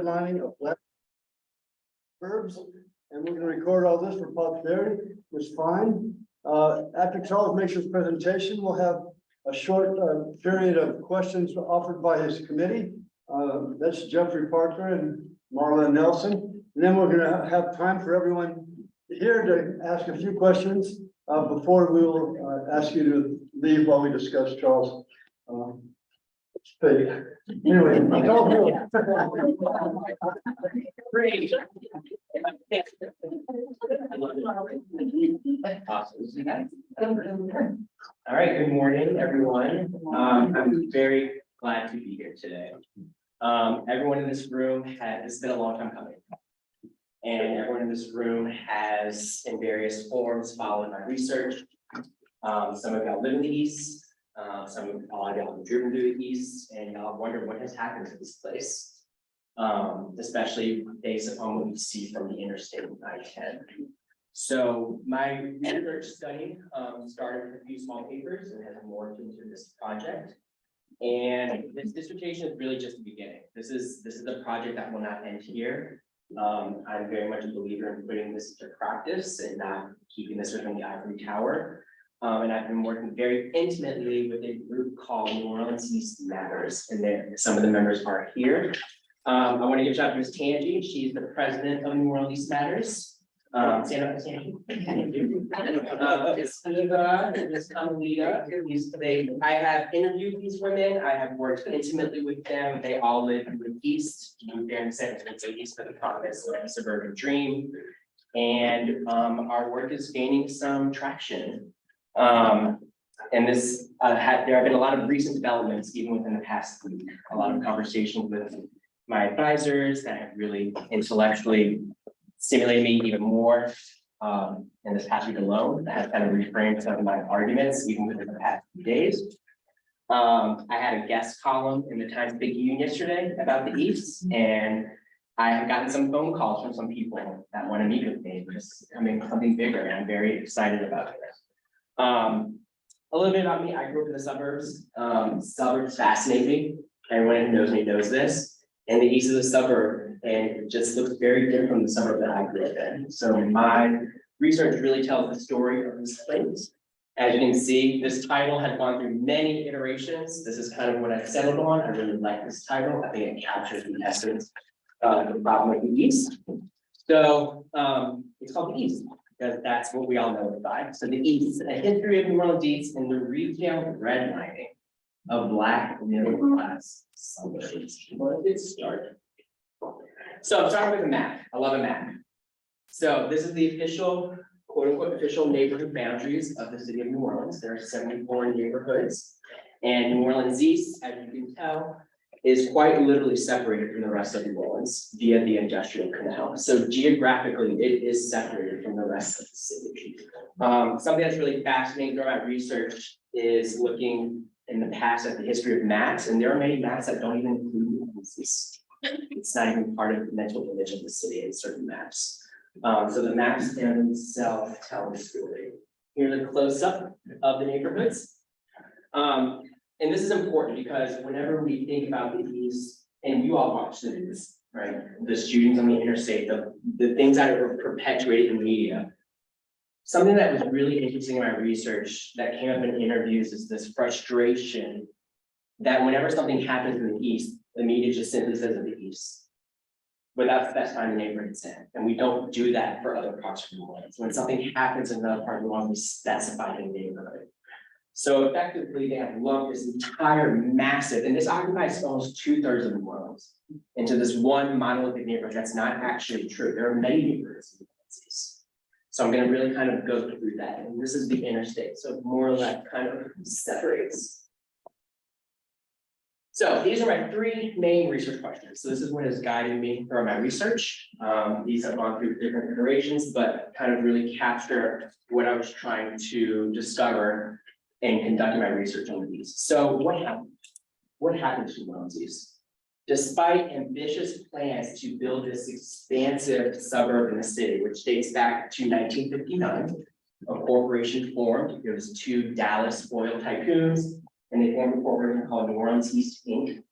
Lining of black verbs, and we're going to record all this for posterity, which is fine. After Charles makes his presentation, we'll have a short period of questions offered by his committee. That's Jeffrey Parker and Marla Nelson. And then we're going to have time for everyone here to ask a few questions before we will ask you to leave while we discuss Charles. Anyway, Great. All right, good morning, everyone. I'm very glad to be here today. Everyone in this room it's been a long time coming. And everyone in this room has, in various forms, followed my research. Some of y'all live in the East. Some of y'all have driven through the East, and y'all wonder what has happened to this place, especially based upon what we see from the interstate I-10. So my research study started with a few small papers and has morphed into this project. And this dissertation is really just the beginning. This is a project that will not end here. I'm very much a believer in putting this into practice and not keeping this within the ivory tower. And I've been working very intimately with a group called New Orleans East Matters, and some of the members are here. I want to give a shout out to Ms. Tangi. She's the president of New Orleans East Matters. Stand up, Tangi. It's Eva and Ms. Kamalita. I have interviewed these women. I have worked intimately with them. They all live in the East, moved there in San Francisco East for the promise of a suburban dream. And our work is gaining some traction. And this there have been a lot of recent developments even within the past week, a lot of conversations with my advisors that have really intellectually stimulated me even more in this past week alone. That has kind of reframed some of my arguments even within the past few days. I had a guest column in the Times Picayune yesterday about the East, and I have gotten some phone calls from some people that want to meet with me, just something bigger, and I'm very excited about this. A little bit about me. I grew up in the suburbs. Suburbs fascinate me. Everyone who knows me knows this. And the East is a suburb, and it just looks very different from the suburb that I grew up in. So my research really tells the story of this place. As you can see, this title has gone through many iterations. This is kind of what I've settled on. I really like this title. I think it captures the essence of the problem of the East. So it's called the East, because that's what we all know it by. So the East, a history of New Orleans East and the retail redlining of Black middle class suburbs. Let's get started. So I'm starting with a map. I love a map. So this is the official, quote unquote, official neighborhood boundaries of the city of New Orleans. There are 74 neighborhoods, and New Orleans East, as you can tell, is quite literally separated from the rest of New Orleans via the industrial canal. So geographically, it is separated from the rest of the city. Something that's really fascinating through my research is looking in the past at the history of maps, and there are many maps that don't even include this. It's not even part of the mental image of the city in certain maps. So the maps in themselves tell the story. Here's a close-up of the neighborhoods. And this is important because whenever we think about the East, and you all watch the news, right? The shootings on the interstate, the things that are perpetuated in the media. Something that was really interesting in my research that came up in interviews is this frustration that whenever something happens in the East, the media just simply says in the East, without specifying the neighborhood it's in. And we don't do that for other parts of the world. When something happens in another part of the world, we specify the neighborhood. So effectively, they have lumped this entire massive, and this occupies almost 2/3 of New Orleans, into this one monolithic neighborhood. That's not actually true. There are many neighborhoods in the East. So I'm going to really kind of go through that. And this is the interstate. So more or less kind of separates. So these are my three main research questions. So this is what has guided me through my research. These have gone through different iterations, but kind of really capture what I was trying to discover and conducting my research on these. So what happened? What happened to New Orleans East? Despite ambitious plans to build this expansive suburb in the city, which dates back to 1959, a corporation formed. It was two Dallas oil tycoons, and they formed a corporation called New Orleans East Inc.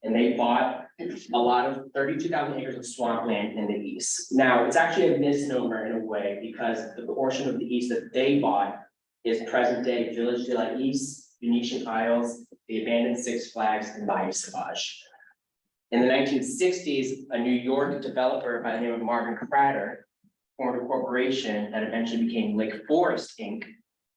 And they bought a lot of 32,000 acres of swampland in the east. Now, it's actually a misnomer in a way because the portion of the east that they bought is present day Village de la East, Venetian Isles, the abandoned Six Flags, and Bayou Savage. In the 1960s, a New York developer by the name of Marvin Crater formed a corporation that eventually became Lake Forest Inc.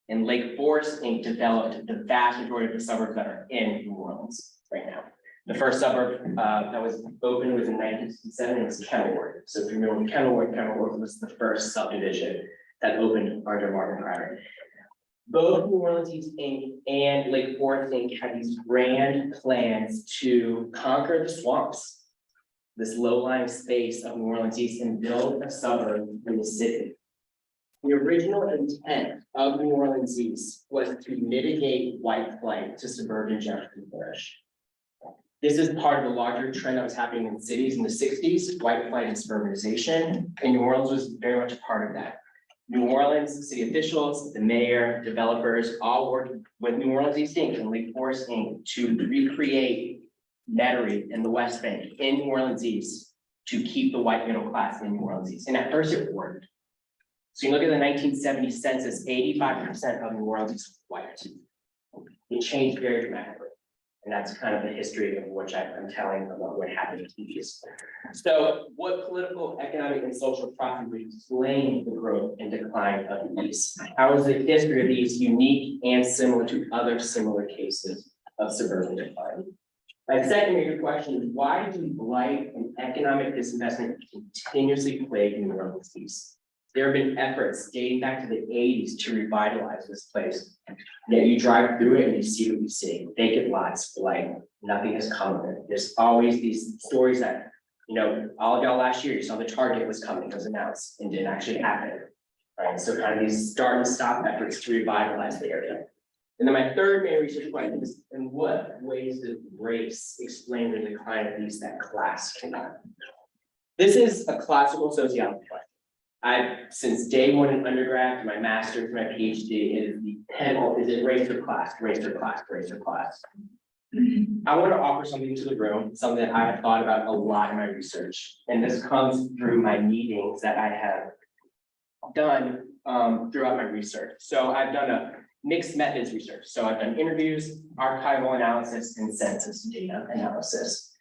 And Lake Forest Inc. developed the vast majority of the suburbs that are in New Orleans right now. The first suburb that was opened was in 1967, and it's Kenilworth. So if you remember Kenilworth was the first subdivision that opened under Marvin Crater. Both New Orleans East Inc. and Lake Forest Inc. had these grand plans to conquer the swamps, this low-lying space of New Orleans East, and build a suburb in the city. The original intent of New Orleans East was to mitigate white flight to suburban Jefferson Parish. This is part of the larger trend that was happening in cities in the 60s, white flight and suburbanization, and New Orleans was very much a part of that. New Orleans city officials, the mayor, developers, all worked with New Orleans East Inc. and Lake Forest Inc. to recreate Metairie and the West Bank in New Orleans East to keep the white middle class in New Orleans East. And at first it worked. So you look at the 1970 census, 85% of New Orleans is white. It changed very dramatically. And that's kind of the history of which I'm telling about what happened in the East. So what political, economic, and social process would explain the growth and decline of the East? How is the history of the East unique and similar to other similar cases of suburban decline? My second major question is, why do blight and economic disinvestment continuously plague New Orleans East? There have been efforts dating back to the 80s to revitalize this place. Yet you drive through it and you see what you see. Vacant lots, blight, nothing has come of it. There's always these stories that, all of y'all last year, you saw the Target was coming, was announced, and didn't actually happen. Right, so kind of these start and stop efforts to revitalize the area. And then my third main research question is, in what ways does race explain the decline of these that class cannot? This is a classical sociology question. Since day one in undergrad, to my master's, my PhD, is the panel, is it race or class, race or class, race or class? I want to offer something to the room, something that I have thought about a lot in my research. And this comes through my meetings that I have done throughout my research. So I've done a mixed methods research. So I've done interviews, archival analysis, and census data analysis.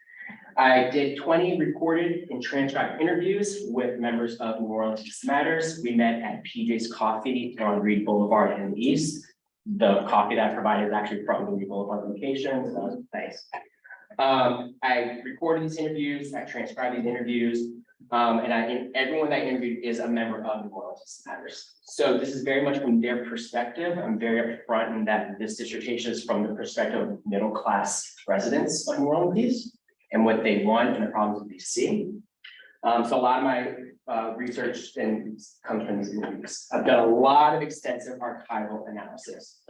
I did 20 recorded and transcribed interviews with members of New Orleans East Matters. We met at PJ's Coffee on Reed Boulevard in the East. The coffee that I provided is actually from the Reed Boulevard location, so that was nice. I recorded these interviews, I transcribed these interviews, and everyone that I interviewed is a member of New Orleans East Matters. So this is very much from their perspective. I'm very upfront in that this dissertation is from the perspective of middle class residents of New Orleans East and what they want and the problems that they see. So a lot of my research comes from these interviews. I've done a lot of extensive archival analysis.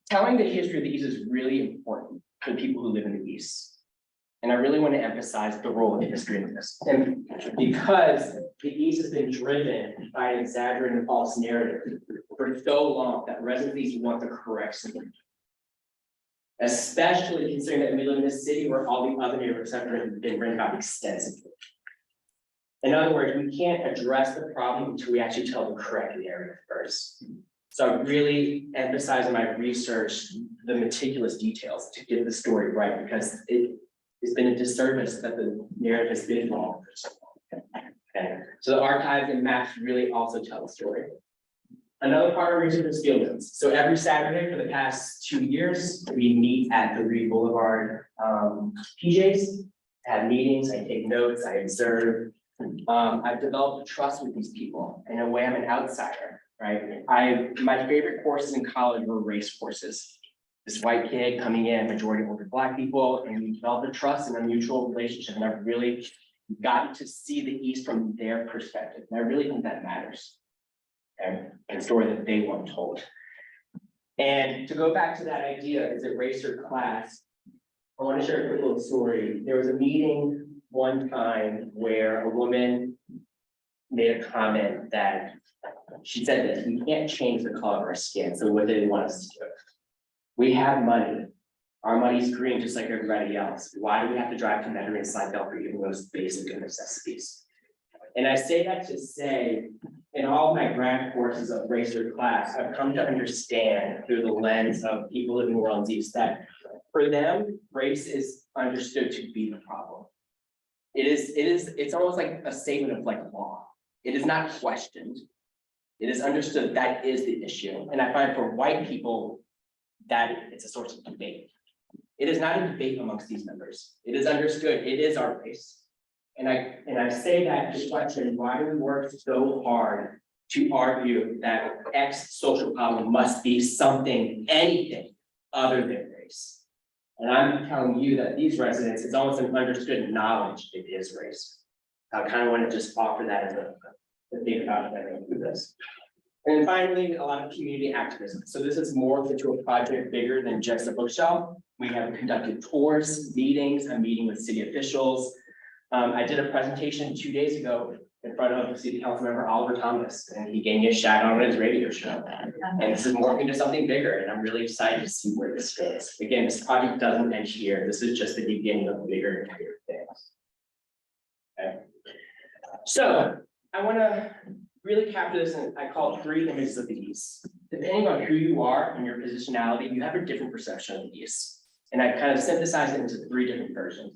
Telling the history of the East is really important for the people who live in the East. And I really want to emphasize the role of history in this. And because the East has been driven by an exaggerated and false narrative for so long that residents of the East want the correct story. Especially considering that we live in a city where all the other neighborhoods have been written about extensively. In other words, we can't address the problem until we actually tell the correct narrative first. So I really emphasize in my research the meticulous details to get the story right, because it's been a disservice that the narrative has been wrong for so long. Okay. So the archives and maps really also tell the story. Another part of research is field notes. So every Saturday for the past 2 years, we meet at the Reed Boulevard PJs, have meetings, I take notes, I observe. I've developed a trust with these people. In a way, I'm an outsider, right? My favorite courses in college were race courses. This white kid coming in, majority older Black people, and we developed a trust and a mutual relationship. And I've really gotten to see the East from their perspective. And I really think that matters. And the story that they want told. And to go back to that idea, is it race or class? I want to share a quick little story. There was a meeting one time where a woman made a comment that she said that we can't change the color of our skin. So what did they want us to do? We have money. Our money's green just like everybody else. Why do we have to drive to Metairie and Slidell for even those basic necessities? And I say that to say, in all of my grad courses of race or class, I've come to understand through the lens of people living in New Orleans East that for them, race is understood to be the problem. It's almost like a statement of like law. It is not questioned. It is understood that is the issue. And I find for white people that it's a source of debate. It is not a debate amongst these members. It is understood, it is our race. And I say that to question, why do we work so hard to argue that X social problem must be something, anything other than race? And I'm telling you that these residents, it's almost an understood knowledge it is race. I kind of want to just offer that as a think about it through this. And then finally, a lot of community activism. So this is more into a project bigger than just a bookshelf. We have conducted tours, meetings, a meeting with city officials. I did a presentation 2 days ago in front of City Council member Oliver Thomas, and he gave me a shout out on his radio show. And this is morphing into something bigger, and I'm really excited to see where this goes. Again, this project doesn't end here. This is just the beginning of bigger and bigger things. Okay. So I want to really capture this, and I call it 3 images of the East. Depending on who you are and your positionality, you have a different perception of the East. And I kind of synthesized it into 3 different versions.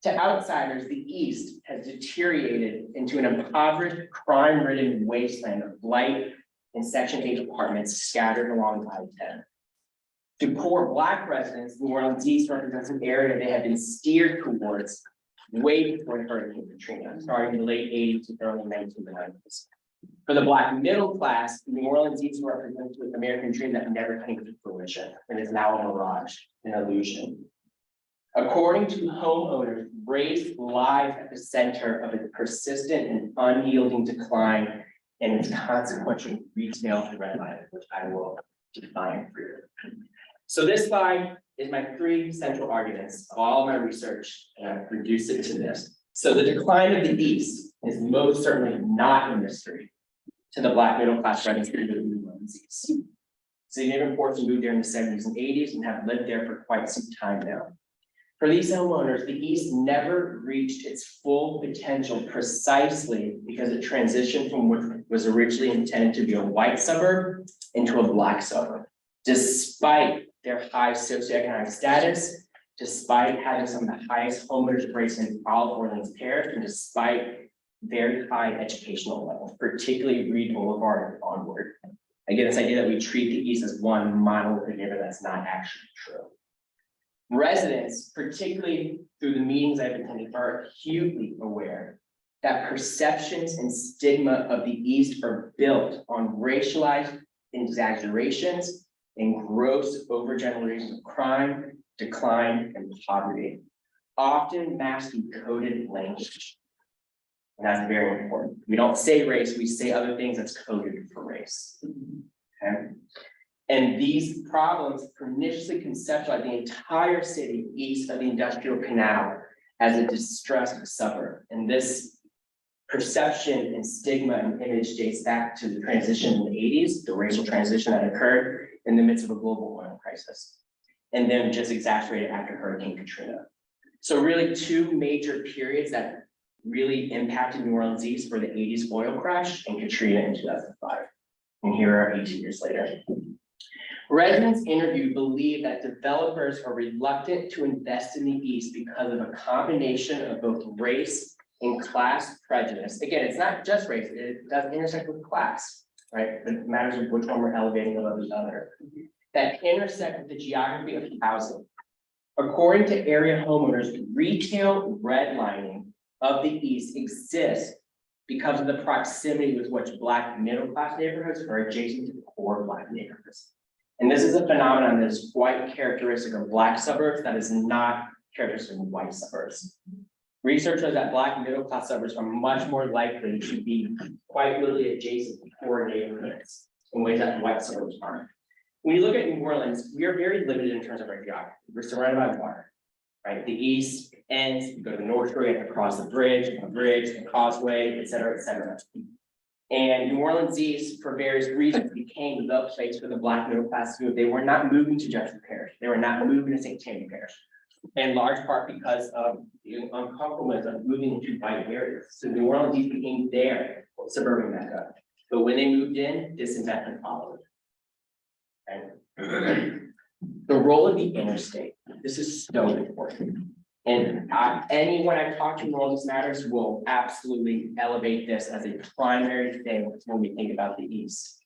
To outsiders, the East has deteriorated into an impoverished, crime-ridden wasteland of blight and Section 8 apartments scattered along I-10. To poor Black residents, New Orleans East represents an area they have been steered towards way before Hurricane Katrina, starting in the late 80s to early 1990s. For the Black middle class, New Orleans East represents an American dream that never came to fruition and is now a mirage, an illusion. According to homeowners, race lies at the center of a persistent and unyielding decline and its consequential retail redlining, which I will define for you. So this slide is my 3 central arguments of all my research, and I've reduced it to this. So the decline of the East is most certainly not a mystery to the Black middle class residents of New Orleans East. Significant portions moved there in the 70s and 80s and have lived there for quite some time now. For these homeowners, the East never reached its full potential precisely because it transitioned from what was originally intended to be a white suburb into a Black suburb. Despite their high socioeconomic status, despite having some of the highest homeowners rates in all of Orleans Parish, and despite very high educational levels, particularly Reed Boulevard and onward. Again, this idea that we treat the East as one monolithic neighborhood, that's not actually true. Residents, particularly through the meetings I've attended, are acutely aware that perceptions and stigma of the East are built on racialized exaggerations and gross overgeneralizations of crime, decline, and poverty, often masking coded language. And that's very important. We don't say race, we say other things that's coded for race. Okay. And these problems perniciously conceptualize the entire city east of the Industrial Canal as a distressed suburb. And this perception and stigma and image dates back to the transition in the 80s, the racial transition that occurred in the midst of a global oil crisis, and then just exacerbated after Hurricane Katrina. So really 2 major periods that really impacted New Orleans East were the 80s oil crash and Katrina in 2005. And here are 18 years later. Residents interviewed believe that developers are reluctant to invest in the East because of a combination of both race and class prejudice. Again, it's not just race, it does intersect with class, right? It matters of which one we're elevating above the other. That intersect with the geography of housing. According to area homeowners, retail redlining of the East exists because of the proximity with which Black middle class neighborhoods are adjacent to the core Black neighborhoods. And this is a phenomenon that is quite characteristic of Black suburbs that is not characteristic of white suburbs. Research shows that Black middle class suburbs are much more likely to be quite literally adjacent to core neighborhoods in ways that white suburbs aren't. When you look at New Orleans, we are very limited in terms of our geography. We're surrounded by water, right? The East ends, you go to the North Shore, you have to cross the bridge, the causeway, et cetera, et cetera. And New Orleans East, for various reasons, became the place for the Black middle class to move. They were not moving to Jefferson Parish. They were not moving to St. Tammany Parish. In large part because of the uncomfortableness of moving into white areas. So New Orleans East became their suburban mecca. But when they moved in, disinvestment followed. Okay. The role of the interstate, this is so important. And anyone I talk to in all these matters will absolutely elevate this as a primary thing when we think about the East.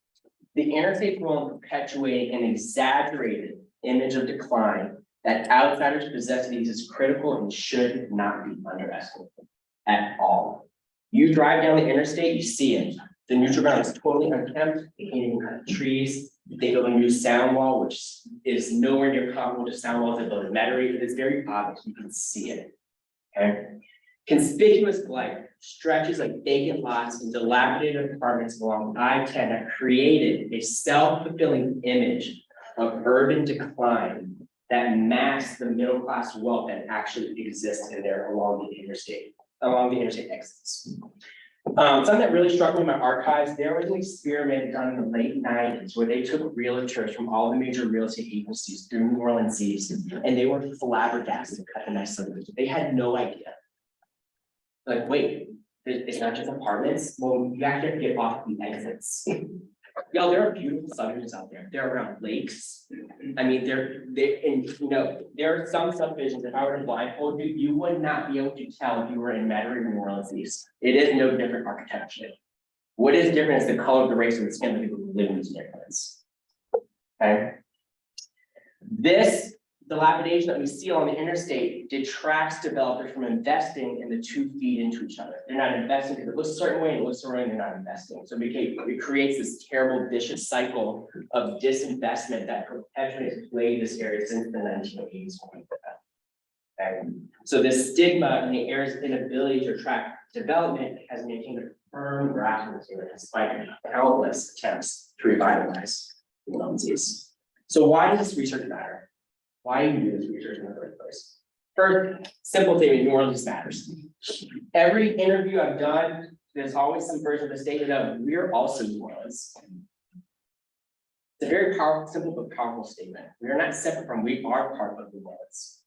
The interstate role in perpetuating an exaggerated image of decline that outsiders possess of these is critical and should not be underestimated at all. You drive down the interstate, you see it. The neutral ground is totally unkempt, they can't even cut trees. They build a new sound wall, which is nowhere near comparable to sound walls that built in Metairie. It is very obvious, you can see it. Okay. Conspicuous blight stretches like vacant lots and dilapidated apartments along I-10 that created a self-fulfilling image of urban decline that masks the middle class wealth that actually exists in there along the interstate exits. Something that really struck me in my archives, there was an experiment done in the late 90s where they took realtors from all the major real estate agencies through New Orleans East, and they were flabbergasted at the next subdivision. They had no idea. Like, wait, it's not just apartments. Well, you actually have to get off the exits. Y'all, there are beautiful subdivisions out there. They're around lakes. I mean, there are some subdivisions, if I were to blindfold you, you would not be able to tell if you were in Metairie or New Orleans East. It is no different architecturally. What is different is the color of the race of the skin of the people who live in these neighborhoods. Okay. This dilapidation that we see on the interstate detracts developers from investing, and the two feed into each other. They're not investing because it looks a certain way and it looks a certain way, and they're not investing. So it creates this terrible vicious cycle of disinvestment that perpetually has plagued this area since the 1980s. Okay. So this stigma in the area's inability to attract development has maintained a firm grasp on this area despite countless attempts to revitalize the New Orleans East. So why does this research matter? Why do you do this research in the first place? First, simple statement, New Orleans matters. Every interview I've done, there's always some version of the statement of, we're also New Orleans. It's a very powerful, simple but powerful statement. We are not separate from, we are part of New Orleans.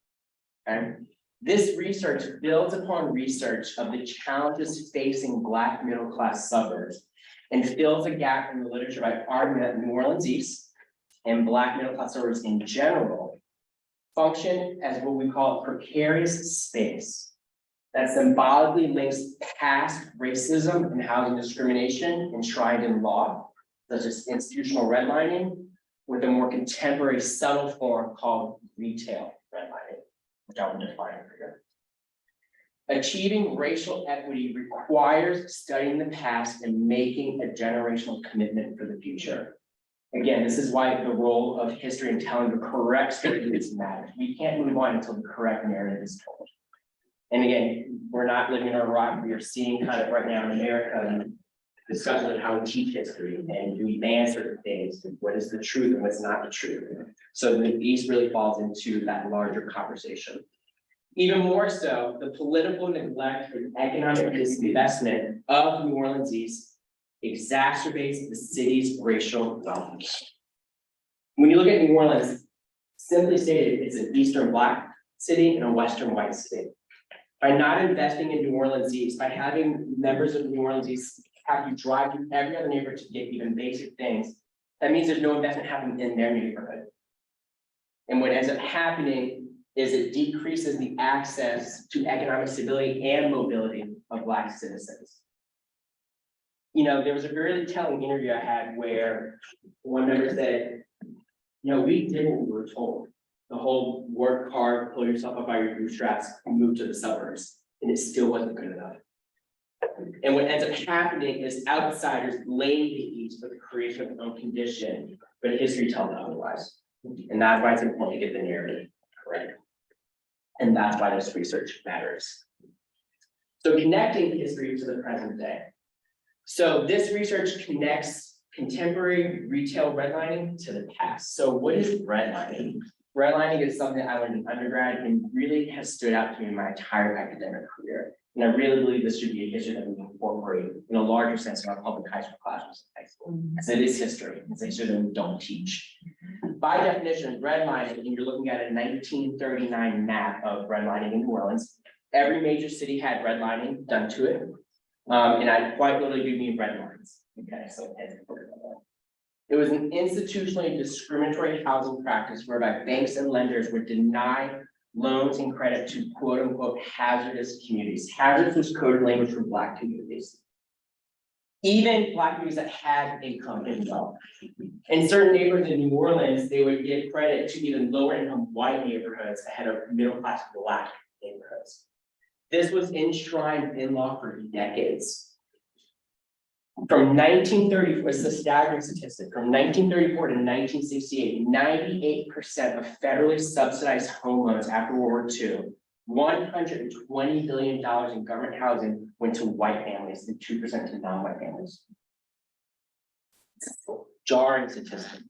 Okay? This research builds upon research of the challenges facing Black middle class suburbs and fills a gap in the literature by arguing that New Orleans East and Black middle class suburbs in general function as what we call precarious space that symbolically links past racism and housing discrimination enshrined in law, such as institutional redlining, with a more contemporary subtle form called retail redlining, which I will define for you. Achieving racial equity requires studying the past and making a generational commitment for the future. Again, this is why the role of history in telling the correct story matters. We can't move on until the correct narrative is told. And again, we're not living in a rock. We are seeing kind of right now in America discussions of how we teach history and do we ban certain things, and what is the truth and what's not the truth. So the East really falls into that larger conversation. Even more so, the political neglect and economic disinvestment of New Orleans East exacerbates the city's racial wealth. When you look at New Orleans, simply stated, it's an Eastern Black city and a Western white city. By not investing in New Orleans East, by having members of New Orleans East have you drive to every other neighborhood to get even basic things, that means there's no investment happening in their neighborhood. And what ends up happening is it decreases the access to economic stability and mobility of Black citizens. You know, there was a really telling interview I had where one member said, you know, we did what we were told. The whole work hard, pull yourself up by your bootstraps, and move to the suburbs, and it still wasn't good enough. And what ends up happening is outsiders blame the East for the creation of their own condition, but history tells otherwise. And that's why it's important to get the narrative correct. And that's why this research matters. So connecting history to the present day. So this research connects contemporary retail redlining to the past. So what is redlining? Redlining is something I learned in undergrad and really has stood out to me in my entire academic career. And I really believe this should be a history that we incorporate in a larger sense in our public high school classrooms in high school. As it is history, it's a history that we don't teach. By definition, redlining, and you're looking at a 1939 map of redlining in New Orleans. Every major city had redlining done to it. And I quite literally do mean red lines. Okay, so it was an institutionally discriminatory housing practice whereby banks and lenders would deny loans and credit to quote unquote hazardous communities. Hazardous was coded language for Black communities. Even Black communities that had income and wealth. In certain neighborhoods in New Orleans, they would give credit to even lower income white neighborhoods ahead of middle class Black neighborhoods. This was enshrined in law for decades. From 1934, it's a staggering statistic, from 1934 to 1968, 98% of federally subsidized home loans after World War II, $120 billion in government housing went to white families and 2% to non-white families. Jarring statistic.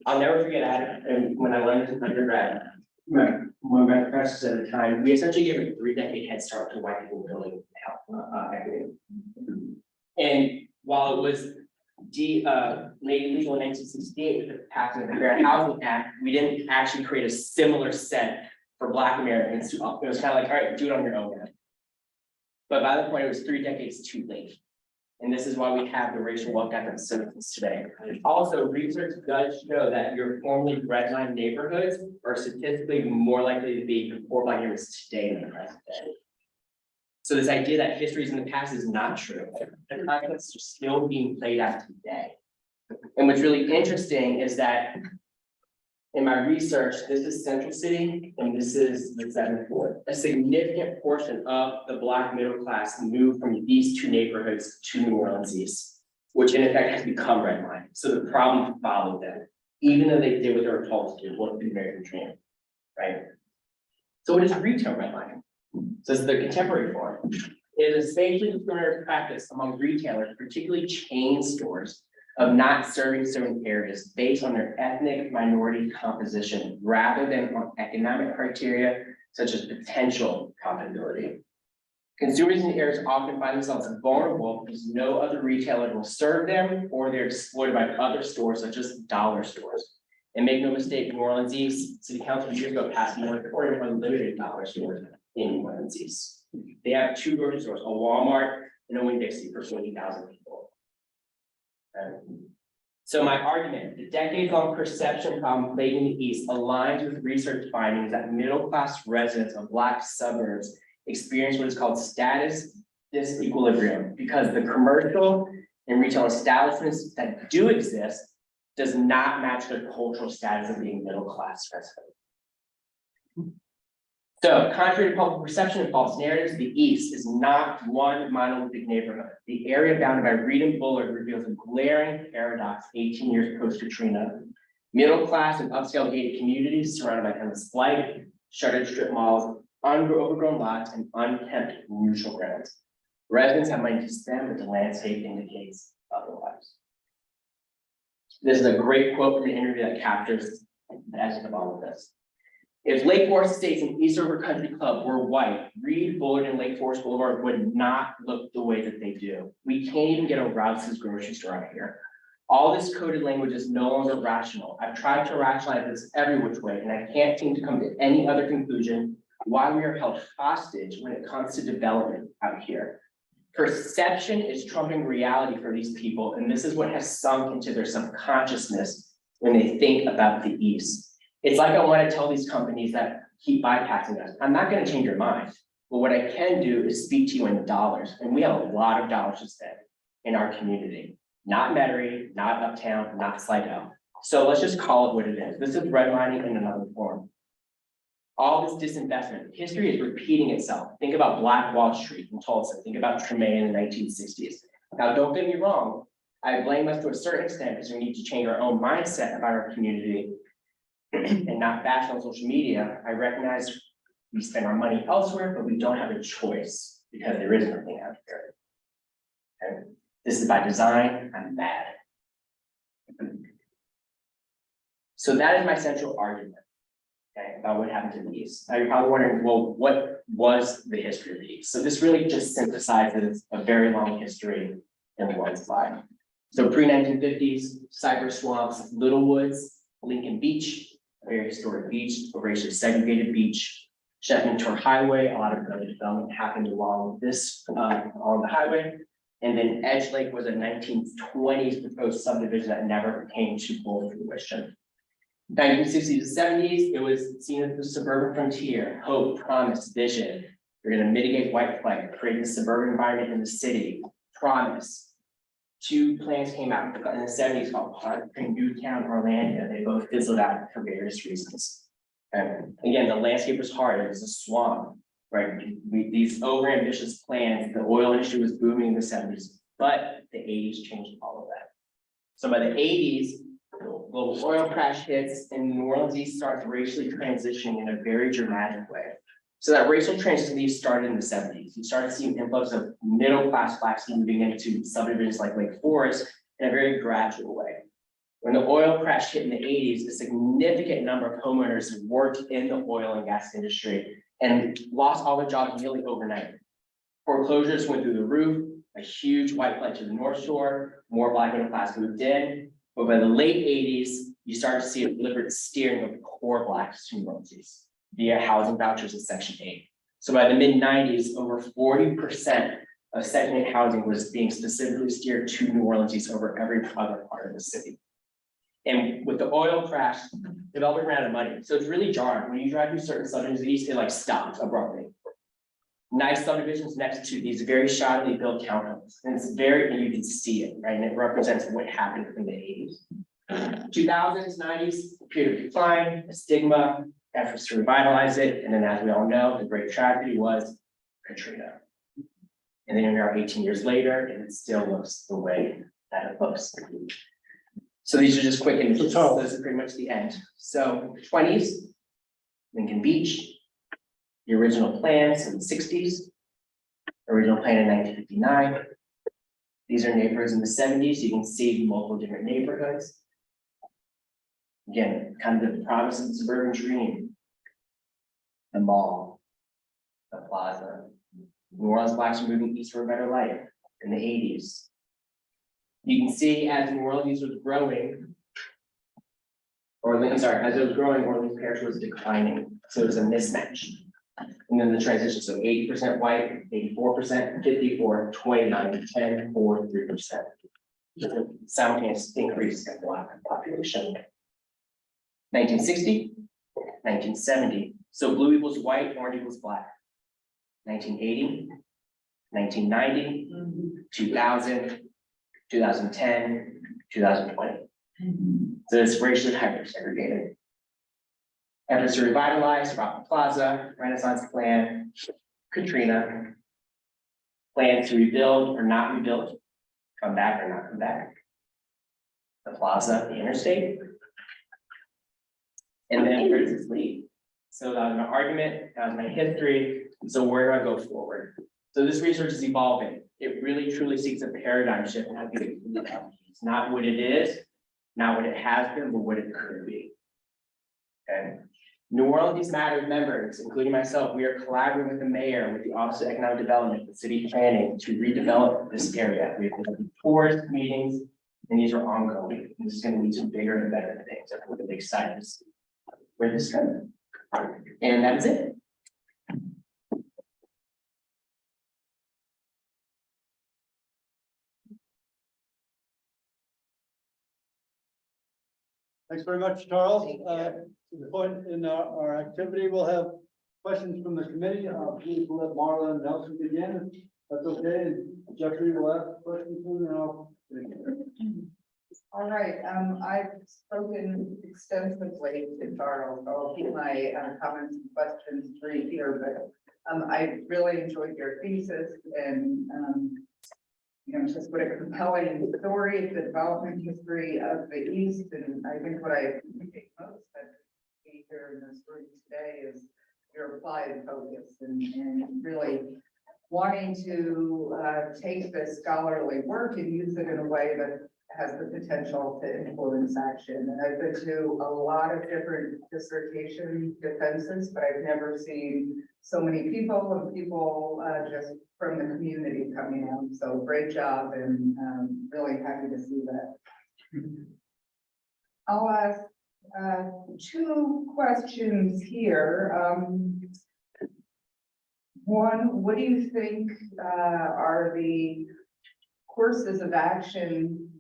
I'll never forget, when I learned as an undergrad, one of my professors at the time, we essentially gave a 3-decade head start to white people building equity. And while it was made illegal in 1968 with the passing of the Fair Housing Act, we didn't actually create a similar set for Black Americans to, it was kind of like, all right, do it on your own now. But by the point, it was 3 decades too late. And this is why we have the racial wealth gap in citizens today. Also, research does show that your formerly redline neighborhoods are statistically more likely to be poor Black neighborhoods today than the present day. So this idea that history is in the past is not true. The conflicts are still being played out today. And what's really interesting is that in my research, this is Central City and this is the 7th Ward. A significant portion of the Black middle class moved from these two neighborhoods to New Orleans East, which in effect has become redline. So the problem followed them, even though they did what they were told to do, what the American dream, right? So what is retail redlining? So this is the contemporary form. It is a spatially discriminatory practice among retailers, particularly chain stores, of not serving certain areas based on their ethnic minority composition rather than on economic criteria such as potential profitability. Consumers in the areas often find themselves vulnerable because no other retailer will serve them or they're exploited by other stores such as dollar stores. And make no mistake, New Orleans East City Council years ago passed a moratorium on limited dollar stores in New Orleans East. They have 2 grocery stores, a Walmart and a Winn-Dixie for 20,000 people. So my argument, the decades-long perception problem plaguing the East aligns with research findings that middle-class residents of Black suburbs experience what is called status disequilibrium because the commercial and retail establishments that do exist does not match their cultural status of being middle-class residents. So, contrary to public perception and false narratives, the East is not one monolithic neighborhood. The area bounded by Reed and Bullard reveals a glaring paradox 18 years post-Katrina. Middle-class and upscale gated communities surrounded by endless light, shuttered strip malls, overgrown lots, and unkempt neutral grounds. Residents have money to spend, but the landscape indicates otherwise. This is a great quote from an interview that captures the essence of all of this. If Lake Forest Estates and East River Country Club were white, Reed, Bullard, and Lake Forest Boulevard would not look the way that they do. We can't even get a Rouse's grocery store out here. All this coded language is no longer rational. I've tried to rationalize this every which way, and I can't seem to come to any other conclusion why we are held hostage when it comes to development out here. Perception is trumping reality for these people, and this is what has sunk into their subconsciousness when they think about the East. It's like I want to tell these companies that keep bypassing us. I'm not going to change your mind, but what I can do is speak to you in dollars, and we have a lot of dollars to spend in our community. Not Metairie, not Uptown, not Slidell. So let's just call it what it is. This is redlining in another form. All this disinvestment, history is repeating itself. Think about Black Wall Street in Tulsa. Think about Tremaine in the 1960s. Now, don't get me wrong. I blame us to a certain extent because we need to change our own mindset about our community and not bash on social media. I recognize we spend our money elsewhere, but we don't have a choice because there is nothing out there. Okay? This is by design. I'm mad. So that is my central argument. Okay, about what happened to the east. Now you're probably wondering, well, what was the history of the east? So this really just synthesizes a very long history in one slide. So pre-1950s, cypress swamps, Little Woods, Lincoln Beach, a very historic beach, a racially segregated beach. Shetland Tour Highway, a lot of early development happened along this, along the highway. And then Edge Lake was a 1920s proposed subdivision that never came to full fruition. 1960s to 70s, it was seen as the suburban frontier, hope, promise, vision. We're going to mitigate white flight, create a suburban environment in the city, promise. Two plans came out in the 70s called Park and Newtown, Orlando. They both fizzled out for various reasons. And again, the landscape was hard. It was a swamp, right? These overambitious plans, the oil industry was booming in the 70s, but the 80s changed all of that. So by the 80s, the global oil crash hits and New Orleans East starts racially transitioning in a very dramatic way. So that racial transition started in the 70s. You started seeing influx of middle-class blacks moving into subdivisions like Lake Forest in a very gradual way. When the oil crash hit in the 80s, a significant number of homeowners worked in the oil and gas industry and lost all their jobs nearly overnight. Foreclosures went through the roof, a huge white flight to the North Shore, more black middle class moved in. But by the late 80s, you start to see a deliberate steering of core blacks to New Orleans East via housing vouchers in Section 8. So by the mid 90s, over 40% of Section 8 housing was being specifically steered to New Orleans East over every other part of the city. And with the oil crash, development ran out of money. So it's really jarring. When you drive through certain subdivisions east, it like stops abruptly. Nice subdivisions next to these very shoddily built townhomes. And it's very, and you can see it, right? And it represents what happened in the 80s. 2000s, 90s, period of decline, a stigma, efforts to revitalize it. And then as we all know, the great tragedy was Katrina. And then here we are 18 years later, and it still looks the way that it looks. So these are just quick images. Those are pretty much the end. So 20s, Lincoln Beach, the original plans in the 60s, original plan in 1959. These are neighborhoods in the 70s. You can see multiple different neighborhoods. Again, kind of the promise of the suburban dream. The mall, the plaza. New Orleans blacks are moving east for a better life in the 80s. You can see as New Orleans was growing, as it was growing, Orleans Parish was declining. So it was a mismatch. And then the transition, so 80% white, 84%, 54, 29, 10, 4, 3%. Simultaneous increase in black population. 1960, 1970. So blue equals white, orange equals black. 1980, 1990, 2000, 2010, 2020. So it's racially hyper segregated. Efforts to revitalize, Rockland Plaza, Renaissance Plan, Katrina, plans to rebuild or not rebuild, come back or not come back. The plaza, the interstate. And then where does this lead? So that was my argument, that was my history. So where do I go forward? So this research is evolving. It really truly seeks a paradigm shift in how people look at it. It's not what it is, not what it has been, but what it could be. Okay. New Orleans Matters members, including myself, we are collaborating with the mayor, with the Office of Economic Development, the city planning to redevelop this area. We have tours, meetings, and these are ongoing. This is going to lead to bigger and better things. I'm really excited to see where this goes. And that's it. Thanks very much, Charles. To the point in our activity, we'll have questions from the committee. Please let Marla and Nelson begin. That's okay. And Jeffrey will ask questions soon, and I'll. All right, I've spoken extensively to Charles, so I'll keep my comments and questions brief here, but I really enjoyed your thesis and you know, just what a compelling story, the development history of the East. And I think what I appreciate most that we here in this room today is your applied focus and really wanting to take this scholarly work and use it in a way that has the potential to influence action. And I've been to a lot of different dissertation defenses, but I've never seen so many people and people just from the community coming out. So great job, and really happy to see that. I'll ask two questions here. One, what do you think are the courses of action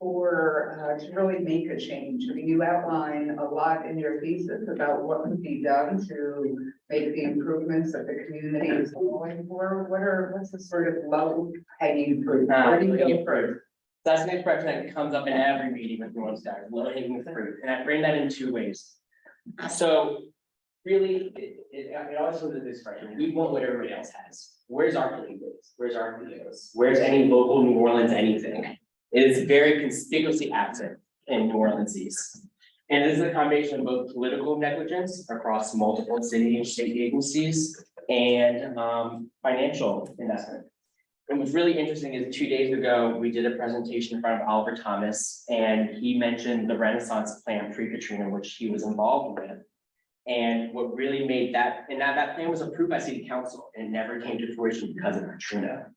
for to really make a change? I mean, you outline a lot in your thesis about what can be done to make the improvements that the community is calling for. What's the sort of low hanging fruit? Where do you go first? That's an expression that comes up in every meeting with one star, low hanging fruit, and I frame that in two ways. So really, it always comes to this expression: we want what everybody else has. Where's our flavors? Where's our videos? Where's any local New Orleans anything? It is very conspicuously absent in New Orleans East. And this is a combination of both political negligence across multiple city and state agencies and financial investment. And what's really interesting is 2 days ago, we did a presentation in front of Oliver Thomas, and he mentioned the Renaissance plan pre-Katrina, which he was involved with. And what really made that, and that plan was approved by city council and it never came to fruition because of Katrina.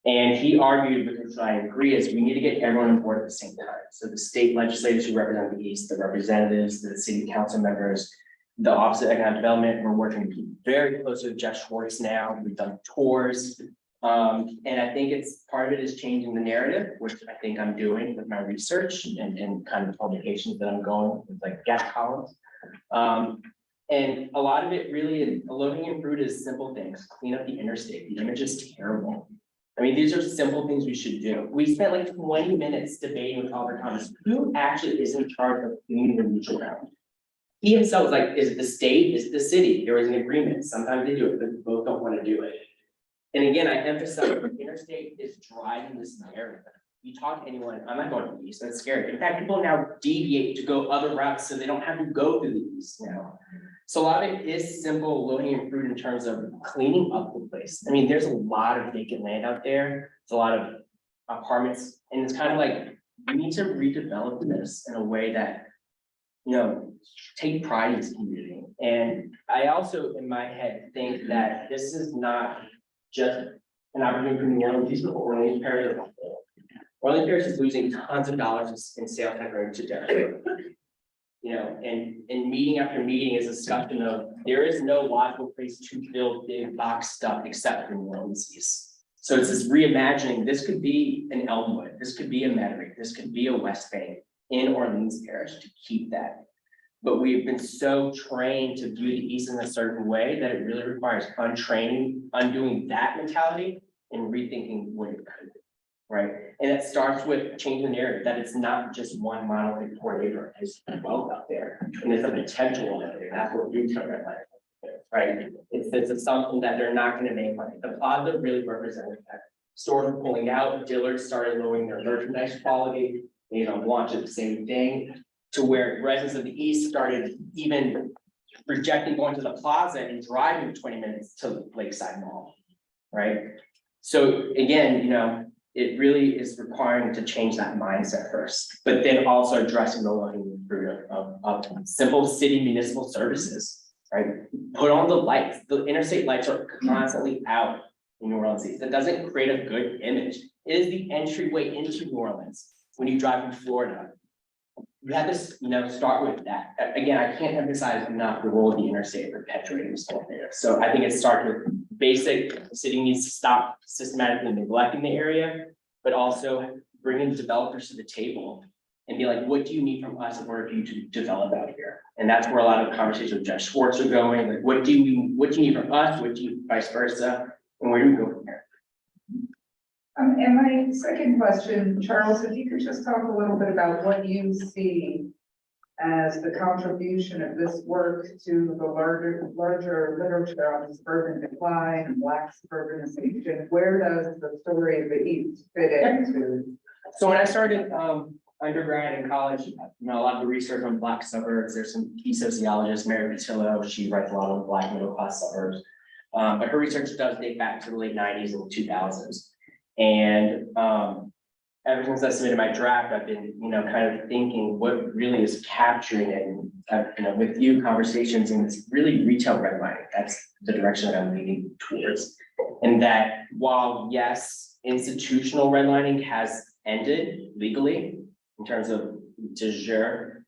And he argued, which I agree, is we need to get everyone on board at the same time. So the state legislators who represent the East, the representatives, the city council members, the Office of Economic Development, we're working very closely with Jeff Schwartz now. We've done tours. And I think it's part of it is changing the narrative, which I think I'm doing with my research and kind of the publications that I'm going with, like guest columns. And a lot of it really is low-hanging fruit is simple things. Clean up the interstate. The image is terrible. I mean, these are simple things we should do. We spent like 20 minutes debating with Oliver Thomas, who actually is in charge of cleaning the beach around. He himself was like, is it the state? Is it the city? There was an agreement. Sometimes they do it, but both don't want to do it. And again, I emphasize the interstate is driving this narrative. You talk to anyone, I'm not going to the east, that's scary. In fact, people now deviate to go other routes so they don't have to go through the east now. So a lot of it is simple, low-hanging fruit in terms of cleaning up the place. I mean, there's a lot of vacant land out there. It's a lot of apartments, and it's kind of like, we need to redevelop this in a way that, you know, take pride in this community. And I also, in my head, think that this is not just an opportunity for New Orleans, these people, Orleans Parish. Orleans Parish is losing tons of dollars in sales tax revenue to Denver. You know, and meeting after meeting is a discussion of there is no logical place to build big box stuff except for New Orleans East. So it's this reimagining. This could be an Elmwood, this could be a Metairie, this could be a West Bank in Orleans Parish to keep that. But we've been so trained to view the East in a certain way that it really requires untraining, undoing that mentality and rethinking what it could be. Right, and it starts with changing the narrative that it's not just one monolithic poor neighborhood. There's wealth out there, and there's a potential out there. That's what we cover, right? It's this assumption that they're not going to make money. The plaza really represented that. Stores were pulling out. Dealers started lowering their merchandise quality. They wanted the same thing, to where residents of the East started even rejecting going to the plaza and driving 20 minutes to Lakeside Mall, right? So again, you know, it really is requiring to change that mindset first, but then also addressing the low-hanging fruit of simple city municipal services, right? Put on the lights. The interstate lights are constantly out in New Orleans. That doesn't create a good image. It is the entryway into New Orleans when you drive from Florida. You have to, you know, start with that. Again, I can't emphasize enough the role of the interstate perpetuating this whole there. So I think it starts with basic. The city needs to stop systematically neglecting the area, but also bringing developers to the table and be like, what do you need from us in order for you to develop out here? And that's where a lot of conversations with Jeff Schwartz are going. Like, what do you need from us? What do you vice versa? And where do we go from here? And my second question, Charles, if you could just talk a little bit about what you see as the contribution of this work to the larger literature on suburban decline and Black suburbanization. Where does the story of the East fit into? So when I started undergrad in college, you know, a lot of the research on Black suburbs, there's some key sociologists, Mary Patillo, she writes a lot on Black middle class suburbs. But her research does date back to the late 90s and 2000s. And ever since I submitted my draft, I've been, kind of thinking what really is capturing it. And, with you conversations, and it's really retail redlining. That's the direction that I'm leaning towards. And that while, yes, institutional redlining has ended legally in terms of de jure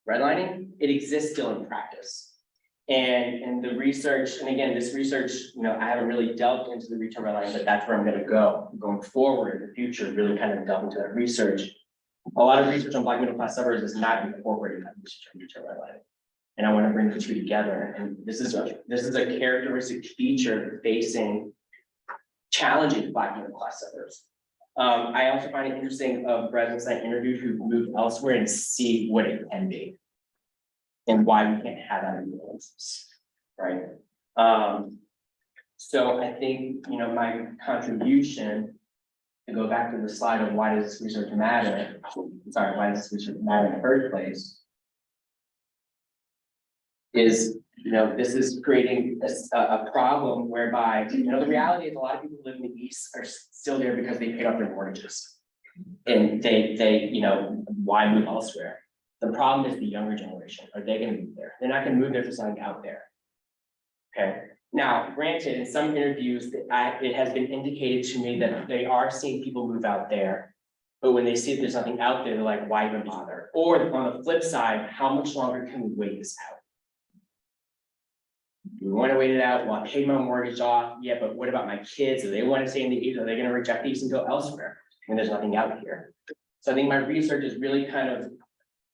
redlining, it exists still in practice. And the research, and again, this research, I haven't really delved into the retail redlining, but that's where I'm gonna go going forward in the future, really kind of delve into that research. A lot of research on Black middle class suburbs is not incorporating that research on retail redlining. And I want to bring the two together. And this is a characteristic feature facing challenging Black middle class suburbs. I also find it interesting of residents I interviewed who moved elsewhere and see what it can be. And why we can't have that in the places, right? So I think, my contribution, to go back to the slide of why does this research matter? Sorry, why does this research matter in the first place? Is, this is creating a problem whereby, the reality is a lot of people who live in the East are still there because they paid off their mortgages. And they, why move elsewhere? The problem is the younger generation. Are they gonna move there? They're not gonna move there for something out there. Okay, now granted, in some interviews, it has been indicated to me that they are seeing people move out there. But when they see that there's nothing out there, they're like, why even bother? Or on the flip side, how much longer can we wait this out? Do we want to wait it out? Well, I paid my mortgage off. Yeah, but what about my kids? Do they want to stay in the East? Are they going to reject the East and go elsewhere when there's nothing out here? So I think my research is really kind of,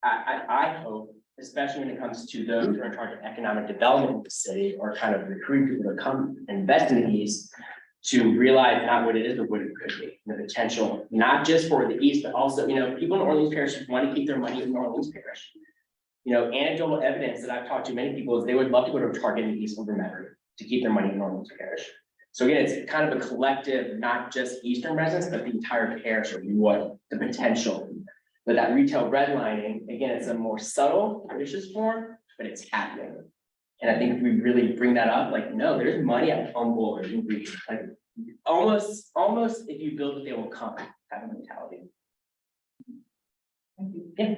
I hope, especially when it comes to those who are in charge of economic development in the city or kind of recruit people to come invest in the East, to realize not what it is, but what it could be, the potential, not just for the East, but also, people in Orleans Parish want to keep their money in Orleans Parish. Anecdotal evidence that I've talked to many people is they would love to go to a Target in the East over Metairie to keep their money in Orleans Parish. So again, it's kind of a collective, not just Eastern residents, but the entire parish of what the potential. But that retail redlining, again, it's a more subtle, vicious form, but it's happening. And I think if we really bring that up, like, no, there's money at Humble or in Greece, like almost if you build it, they will come kind of mentality. Yeah.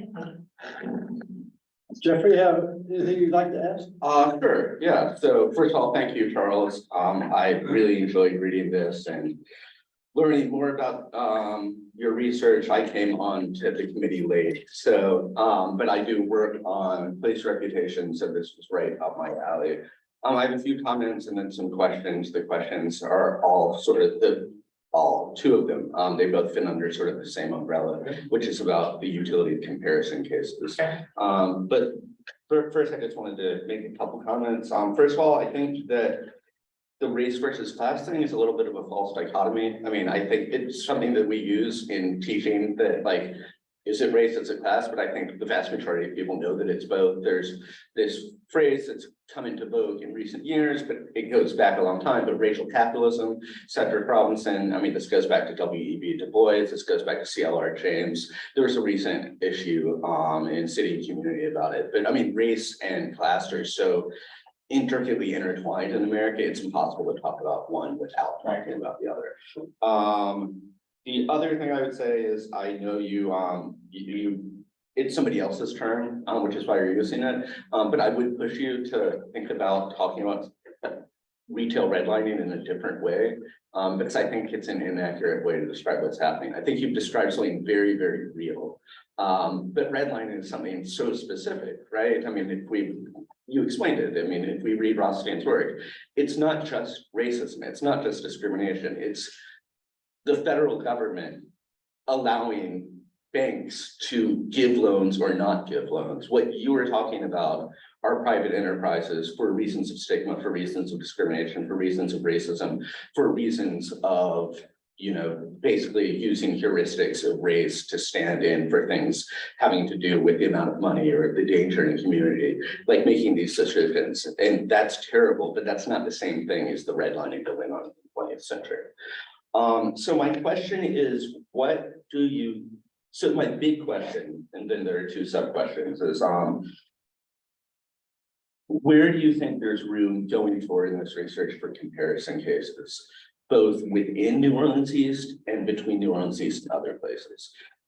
Jeffrey, have anything you'd like to ask? Sure, yeah. So first of all, thank you, Charles. I really enjoyed reading this and learning more about your research. I came on to the committee late, so but I do work on place reputation, so this was right up my alley. I have a few comments and then some questions. The questions are all sort of two of them. They both fit under sort of the same umbrella, which is about the utility comparison cases. But first, I just wanted to make a couple comments. First of all, I think that the race versus class thing is a little bit of a false dichotomy. I mean, I think it's something that we use in teaching that, like, is it race, it's a class, but I think the vast majority of people know that it's both. There's this phrase that's come into vogue in recent years, but it goes back a long time, but racial capitalism, Cedric Robinson, I mean, this goes back to W.E.B. Du Bois, this goes back to C.L.R. James. There was a recent issue in City and Community about it, but I mean, race and class are so intricately intertwined in America, it's impossible to talk about one without talking about the other. The other thing I would say is I know it's somebody else's term, which is why you're using it. But I would push you to think about talking about retail redlining in a different way, because I think it's an inaccurate way to describe what's happening. I think you've described something very, very real. But redlining is something so specific, right? I mean, you explained it. I mean, if we read Rothstein's work, it's not just racism, it's not just discrimination, it's the federal government allowing banks to give loans or not give loans. What you were talking about are private enterprises for reasons of stigma, for reasons of discrimination, for reasons of racism, for reasons of, basically using heuristics of race to stand in for things having to do with the amount of money or the danger in the community, like making these decisions. And that's terrible, but that's not the same thing as the redlining that went on in the 20th century. So my question is, so my big question, and then there are two sub questions, is where do you think there's room going forward in this research for comparison cases? both within New Orleans East and between New Orleans East and other places.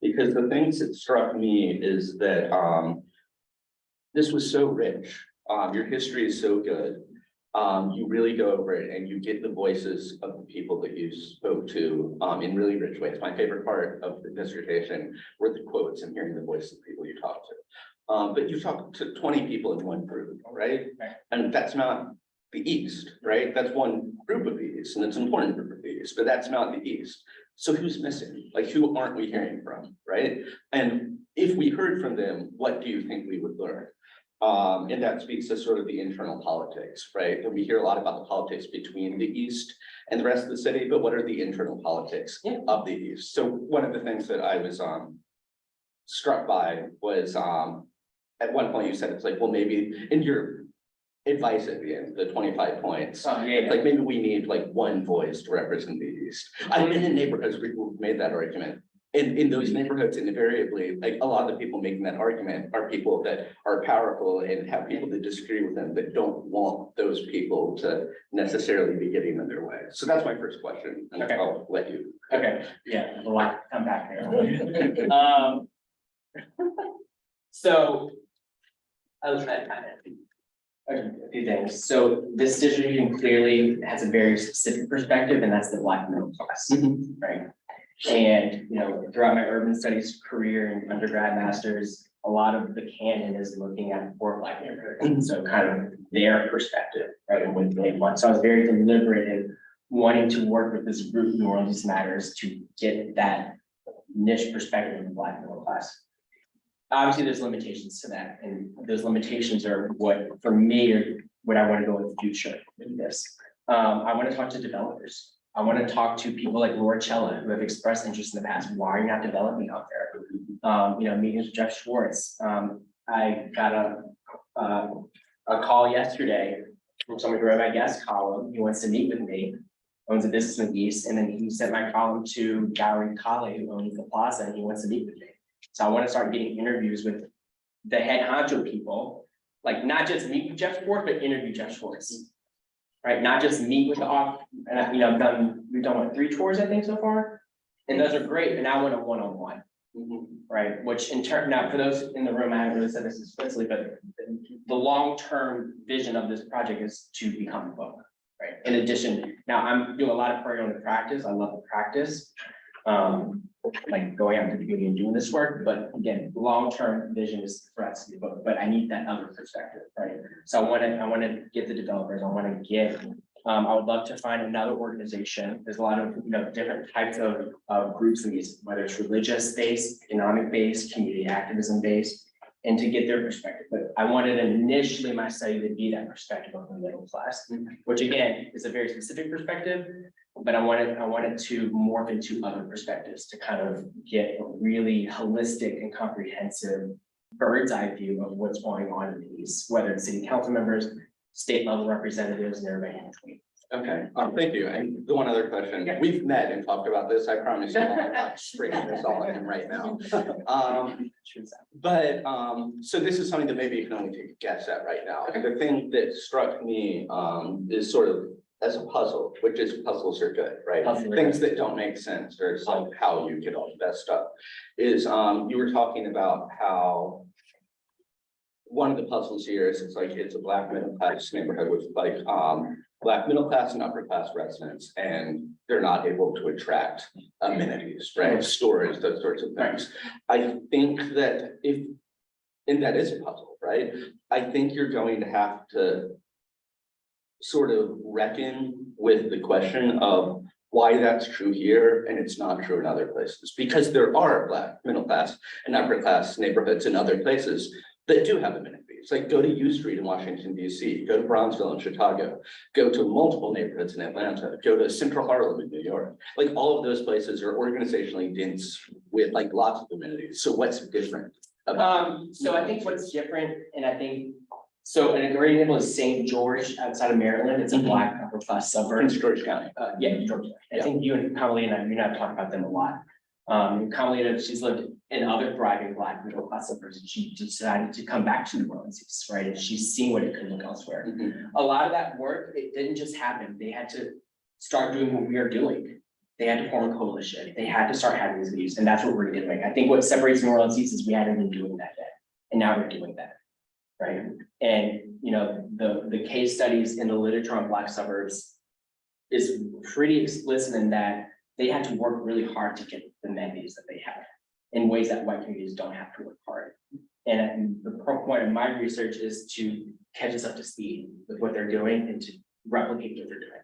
Because the things that struck me is that this was so rich. Your history is so good. You really go over it and you get the voices of the people that you spoke to in really rich ways. My favorite part of the dissertation were the quotes and hearing the voice of people you talked to. But you talked to 20 people in one group, right? And that's not the East, right? That's one group of the East, and it's an important group of the East, but that's not the East. So who's missing? Like, who aren't we hearing from, right? And if we heard from them, what do you think we would learn? And that speaks to sort of the internal politics, right? And we hear a lot about the politics between the East and the rest of the city, but what are the internal politics of the East? So one of the things that I was struck by was at one point you said, it's like, well, maybe in your advice at the end, the 25 points, it's like maybe we need like one voice to represent the East. I've been in neighborhoods where people made that argument. In those neighborhoods, invariably, like a lot of the people making that argument are people that are powerful and have people that disagree with them that don't want those people to necessarily be getting in their way. So that's my first question, and Okay. I'll let you. Okay, yeah, a lot to come back there. So. A few things. So this distribution clearly has a very specific perspective, and that's the Black middle class, right? And, you know, throughout my urban studies career and undergrad masters, a lot of the canon is looking at poor Black neighborhoods. So kind of their perspective, right, and what they want. So I was very deliberate in wanting to work with this group, New Orleans Matters, to get that niche perspective of the Black middle class. Obviously, there's limitations to that, and those limitations are what, for me, are what I want to go in the future in this. I want to talk to developers. I want to talk to people like Laura Cella, who have expressed interest in the past. Why are you not developing out there? You know, meetings with Jeff Schwartz. I got a call yesterday from someone who wrote my guest column. He wants to meet with me, owns a business in the East, and then he sent my column to Gowrie Kale, who owns the Plaza, and he wants to meet with me. So I want to start getting interviews with the head honcho people, like not just meet with Jeff Schwartz, but interview Jeff Schwartz. Right, not just meet with the off, and you know, we've done what, 3 tours, I think, so far, and those are great. And I want a one-on-one, right? Which in turn, now for those in the room, I haven't really said this explicitly, but the long-term vision of this project is to become a book, right? In addition, now I'm doing a lot of program to practice. I love the practice, like going out to the community and doing this work. But again, long-term vision is for us to be a book. But I need that other perspective, right? So I want to get the developers. I want to get. I would love to find another organization. There's a lot of different types of groups in these, whether it's religious based, economic based, community activism based, and to get their perspective. But I wanted initially my study to be that perspective of the middle class, which again is a very specific perspective. But I wanted to morph into other perspectives to kind of get a really holistic and comprehensive bird's eye view of what's going on in the East, whether it's city council members, state level representatives, and everybody in between. Okay, thank you. And the one other question, we've met and talked about this. I promise you, I'm not springing this all on him right now. So this is something that maybe you can only take a guess at right now. And the thing that struck me is sort of as a puzzle, which is puzzles are good, right? Things that don't make sense, or it's like how you get all the best stuff, is you were talking about how one of the puzzles here is it's a Black middle class neighborhood with like Black middle class and upper class residents, and they're not able to attract amenities, right? Storage, those sorts of things. I think that and that is a puzzle, right? I think you're going to have to sort of reckon with the question of why that's true here and it's not true in other places, because there are Black middle class and upper class neighborhoods in other places that do have amenities. Like go to U Street in Washington, D.C., go to Bronzeville in Chicago, go to multiple neighborhoods in Atlanta, go to Central Harlem in New York. Like all of those places are organizationally dense with like lots of amenities. So what's different about So I think what's different, and I think so an great example is St. George outside of Maryland. It's a Black upper class suburb. in George County? Yeah, Georgia. I think you and Kamalina, you and I have talked about them a lot. Kamalina, she's lived in other thriving Black middle class suburbs, and she decided to come back to New Orleans, right? And she's seen what it could look elsewhere. A lot of that work, it didn't just happen. They had to start doing what we are doing. They had to form a coalition. They had to start having these views, and that's what we're doing. I think what separates New Orleans East is we hadn't been doing that yet, and now we're doing that, right? And you know, the case studies in the literature on Black suburbs is pretty explicit in that they had to work really hard to get the amenities that they have in ways that white communities don't have to work hard. And the point of my research is to catch us up to speed with what they're doing and to replicate what they're doing.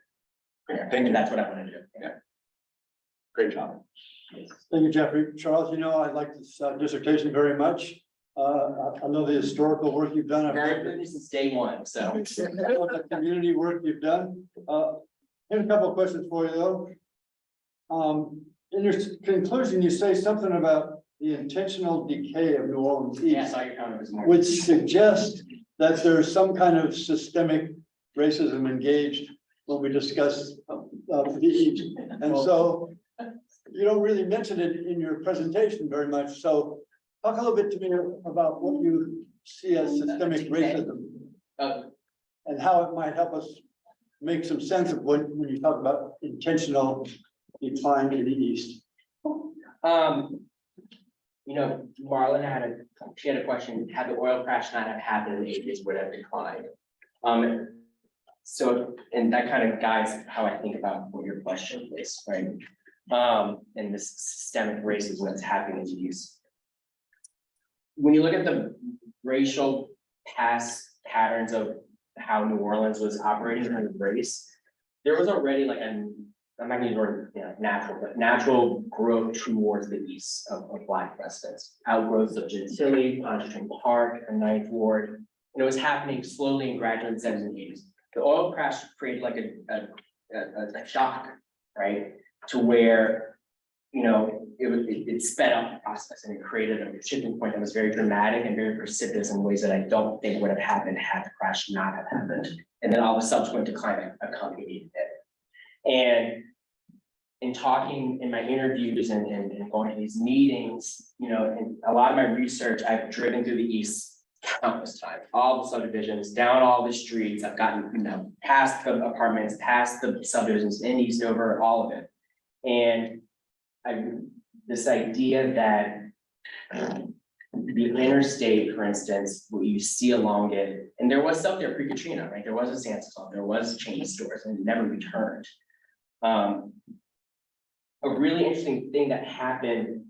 Thank you. That's what I want to do. Yeah. Great job. Thank you, Jeffrey. Charles, you know, I like this dissertation very much. I know the historical work you've done. I've Very good since day one, so. the community work you've done. Here's a couple of questions for you though. In your conclusion, you say something about the intentional decay of New Orleans Yeah, I East, saw your comment this morning. which suggests that there's some kind of systemic racism engaged when we discuss the East. And so you don't really mention it in your presentation very much. So talk a little bit to me about what you see as systemic racism and how it might help us make some sense of when you talk about intentional decline in the East. You know, Marlon she had a question, had the oil crash not have happened in the 80s, would have declined. So, and that kind of guides how I think about what your question is, right? And this systemic racism that's happening in the East. When you look at the racial past patterns of how New Orleans was operating under race, there was already like I'm not gonna use the word, you know, natural, but natural growth towards the east of Black residents. Outgrowths of Gentilly, Pontchartrain Park, and Ninth Ward, and it was happening slowly and gradually in the 70s and 80s. The oil crash created like a shock, right? To where, you know, it sped up the process and it created a shifting point that was very dramatic and very precipitous in ways that I don't think would have happened had the crash not have happened. And then all the subsequent decline accompanied it. And in talking in my interviews and going to these meetings, you know, in a lot of my research, I've driven through the East countless times, all the subdivisions, down all the streets. I've gotten, you know, past the apartments, past the subdivisions, in Eastover, all of it. And this idea that the interstate, for instance, what you see along it, and there was stuff there pre-Katrina, right? There was a Sam's Club, there was chain stores, and it never returned. A really interesting thing that happened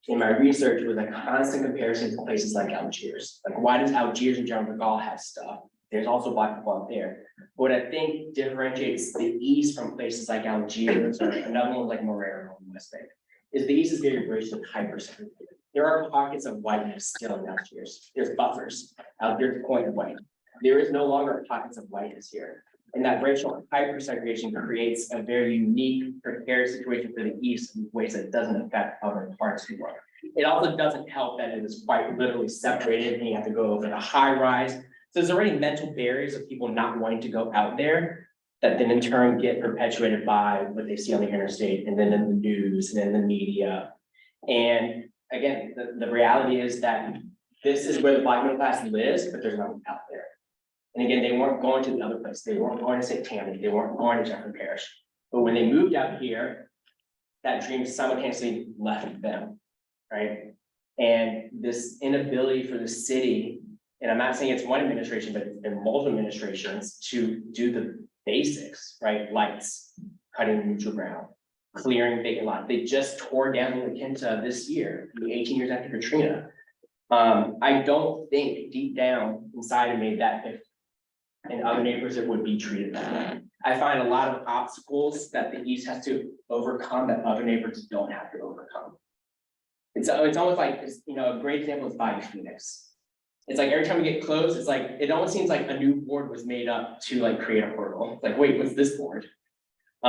in my research was a constant comparison to places like Algiers. Like, why does Algiers and General de Gaulle have stuff? There's also Black people out there. What I think differentiates the East from places like Algiers or another one like Morero in the West Bank is the East is very racially hyper-segregated. There are pockets of whiteness still in Algiers. There's buffers. Algiers point of white. There is no longer pockets of whiteness here. And that racial hyper-segregation creates a very unique, precarious situation for the East in ways that doesn't affect other parts of the world. It also doesn't help that it is quite literally separated and you have to go over the high rise. So there's already mental barriers of people not wanting to go out there that then in turn get perpetuated by what they see on the interstate and then in the news and in the media. And again, the reality is that this is where the Black middle class lives, but there's nothing out there. And again, they weren't going to the other place. They weren't going to St. Tammany. They weren't going to Jefferson Parish. But when they moved out here, that dream simultaneously left them, right? And this inability for the city, and I'm not saying it's one administration, but it's been multiple administrations to do the basics, right? Lights, cutting neutral ground, clearing vacant lot. They just tore down La Quinta this year, 18 years after Katrina. I don't think deep down inside of me that if in other neighborhoods it would be treated that way. I find a lot of obstacles that the East has to overcome that other neighborhoods don't have to overcome. It's almost like, you know, a great example is Bayou Phoenix. It's like every time we get close, it's like, it almost seems like a new board was made up to like create a portal. It's like, wait, what's this board?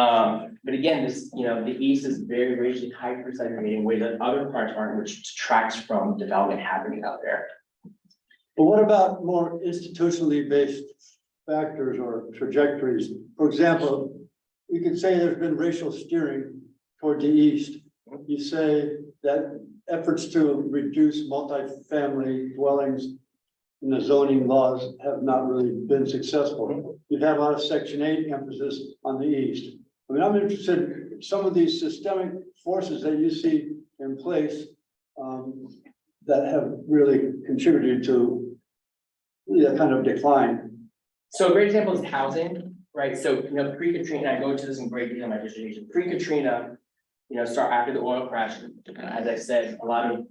But again, this, you know, the East is very racially hyper-segregated in ways that other parts aren't, which detracts from development happening out there. But what about more institutionally based factors or trajectories? For example, you could say there's been racial steering toward the East. You say that efforts to reduce multifamily dwellings in the zoning laws have not really been successful. You've had a lot of Section 8 emphasis on the East. I mean, I'm interested, in some of these systemic forces that you see in place, that have really contributed to the kind of decline. So a great example is housing, right? So, pre-Katrina, I go into this in great detail in my dissertation, pre-Katrina, start after the oil crash, as I said, a lot of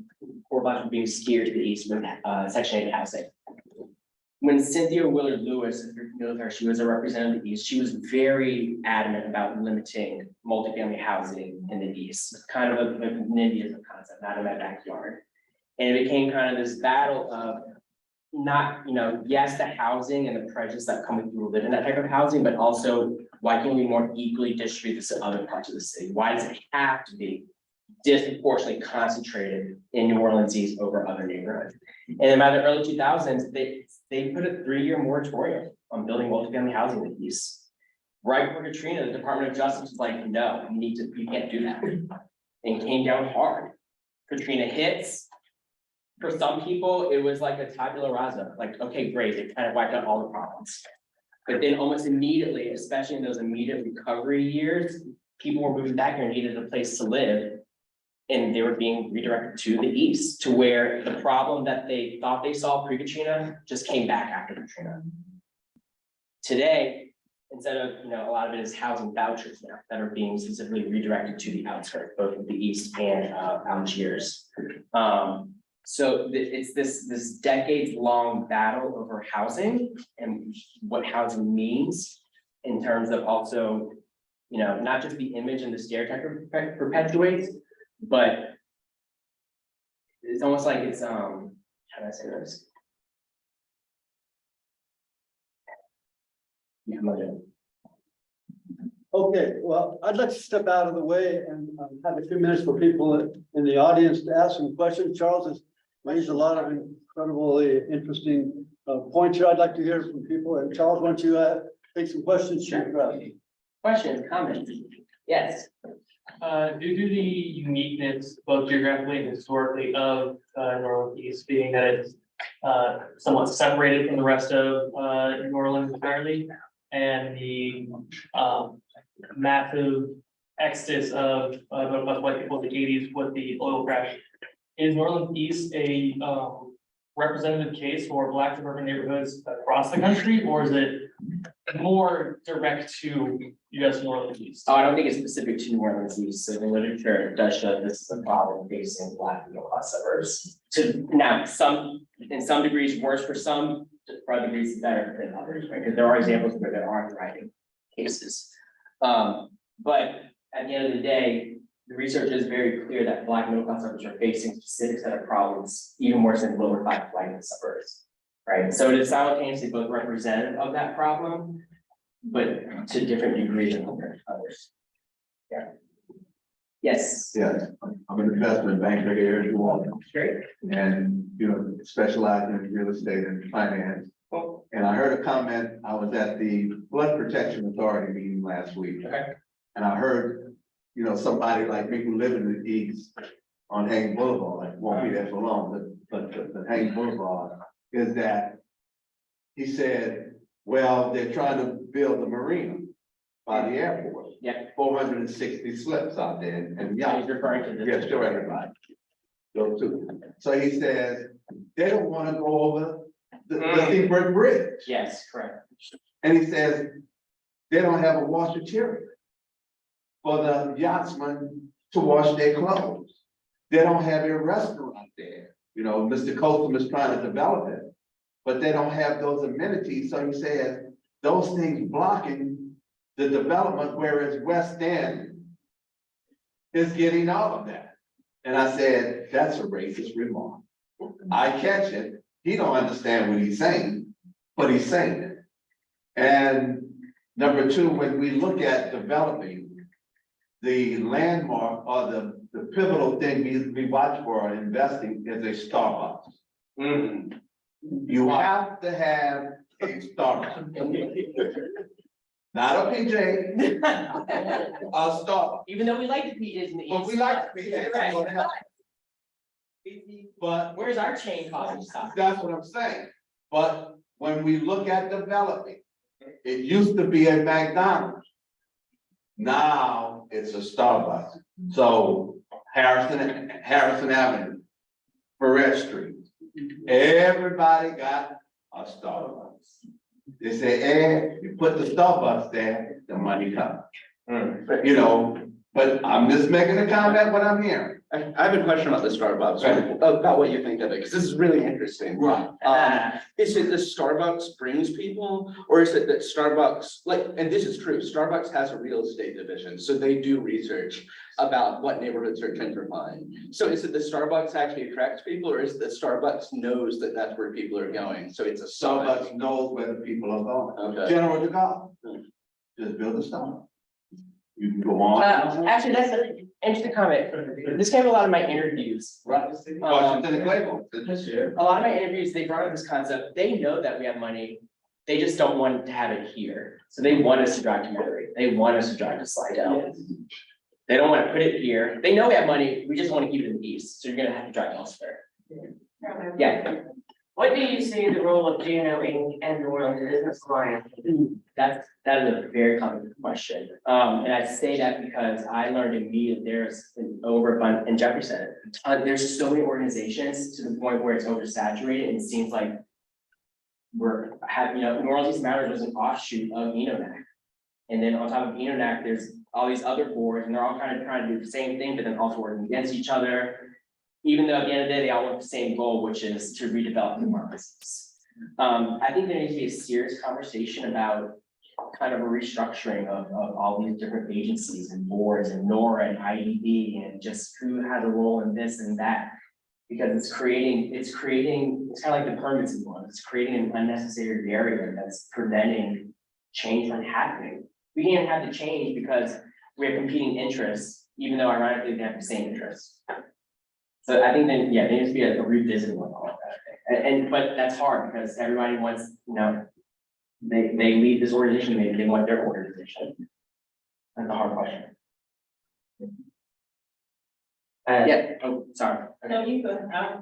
core blocks were being steered to the east with, Section 8 housing. When Cynthia Willard Lewis, if you're familiar with her, she was a representative of the East, she was very adamant about limiting multifamily housing in the East, kind of a NIMBYism concept, not in my backyard. And it became kind of this battle of not, yes, the housing and the prejudice that come with people who live in that type of housing, but also why can't we more equally distribute this to other parts of the city? Why does it have to be disproportionately concentrated in New Orleans East over other neighborhoods? And then by the early 2000s, they put a 3-year moratorium on building multifamily housing in the East. Right before Katrina, the Department of Justice was like, no, you can't do that. And came down hard. Katrina hits. For some people, it was like a tabula rasa, like, okay, great, it kind of wiped out all the problems. But then almost immediately, especially in those immediate recovery years, people were moving back here and needed a place to live. And they were being redirected to the east, to where the problem that they thought they solved pre-Katrina just came back after Katrina. Today, instead of, a lot of it is housing vouchers now that are being specifically redirected to the outskirts, both of the east and Algiers. So it's this decades-long battle over housing and what housing means in terms of also, not just the image and the stereotype perpetuates, but it's almost like it's how do I say this? Yeah, I'm not doing it. Okay, well, I'd like to step out of the way and have a few minutes for people in the audience to ask some questions. Charles has raised a lot of incredibly interesting points here. I'd like to hear from people. And Charles, why don't you take some questions? Sure. Questions, comments? Yes. Due to the uniqueness, both geographically and historically, of New Orleans East, being that it's somewhat separated from the rest of New Orleans entirely, and the massive exodus of white people in the 80s with the oil crash, is New Orleans East a representative case for Black suburban neighborhoods across the country, or is it more direct to US New Orleans East? Oh, I don't think it's specific to New Orleans East. So the literature does show this is a problem facing Black middle-class suburbs. So now, in some degrees worse for some, for other degrees better than others, right? Because there are examples where there are thriving cases. But at the end of the day, the research is very clear that Black middle-class suburbs are facing specific set of problems, even worse than lower Black suburbs, right? So it is simultaneously both representative of that problem, but to different degrees than others. Yeah. Yes. Yes, I'm an investment banker here in New Orleans Great. and, specialize in real estate and finance. Cool. And I heard a comment, I was at the Flood Protection Authority meeting last week. Okay. And I heard, somebody like me who live in the east on Haynes Boulevard, won't be there for long, but Haynes Boulevard, is that he said, well, they're trying to build a marina by the airport. Yeah. 460 slips out there and Yeah, yachts. he's referring to this. Yes, sure, everybody. Those two. So he says, they don't want to go over the Seabrook Bridge. Yes, correct. And he says, they don't have a washateria for the yachtsmen to wash their clothes. They don't have a restaurant there. Mr. Coastal is trying to develop it, but they don't have those amenities. So he says, those things blocking the development, whereas West End is getting all of that. And I said, that's a racist remark. I catch it. He don't understand what he's saying, but he's saying it. And number two, when we look at developing, the landmark or the pivotal thing we watch for investing is a Starbucks. Mm. You have to have a Starbucks. Not a PJ, a Starbucks. Even though we like the PJs in the east. But we like the PJ. Right. But Where's our chain coffee shop? that's what I'm saying. But when we look at developing, it used to be a McDonald's. Now it's a Starbucks. So Harrison Avenue, Barrett Street, everybody got a Starbucks. They say, hey, you put the Starbucks there, the money comes. You know, but I'm just making a comment what I'm hearing. I have a question about the Starbucks, about what you think of it, because this is really interesting. Right. Is it that Starbucks brings people, or is it that Starbucks, like, and this is true, Starbucks has a real estate division, so they do research about what neighborhoods are gentrifying. So is it that Starbucks actually attracts people, or is it that Starbucks knows that that's where people are going? So it's a Starbucks knows where the people are going. Okay. General DeGaulle, just build a Starbucks. You can go on. Actually, that's an interesting comment. This came up a lot of my interviews. Washington and Claiborne. A lot of my interviews, they brought up this concept. They know that we have money. They just don't want to have it here. So they want us to drive to Metairie. They want us to drive to Slidell. They don't want to put it here. They know we have money. We just want to keep it in the east. So you're gonna have to drive elsewhere. Yeah. What do you see the role of GNO Inc. and New Orleans business client? That is a very common question. And I say that because I learned immediately there's an overabundance, and Jeffrey said it, there's so many organizations to the point where it's oversaturated and it seems like we're having, you know, New Orleans East Matters was an offshoot of ENONAC. And then on top of ENONAC, there's all these other boards and they're all kind of trying to do the same thing, but then also working against each other. Even though at the end of the day, they all want the same goal, which is to redevelop the markets. I think there needs to be a serious conversation about kind of a restructuring of all these different agencies and boards and NORA and IED and just who has a role in this and that. Because it's kind of like the permits one, it's creating an unnecessary barrier that's preventing change from happening. We can't have the change because we have competing interests, even though ironically they have the same interests. So I think then, yeah, there needs to be a revisiting on all of that. But that's hard because everybody wants, you know, they leave this organization, maybe they want their organization. That's a hard question. Yeah, oh, sorry. No, you go. I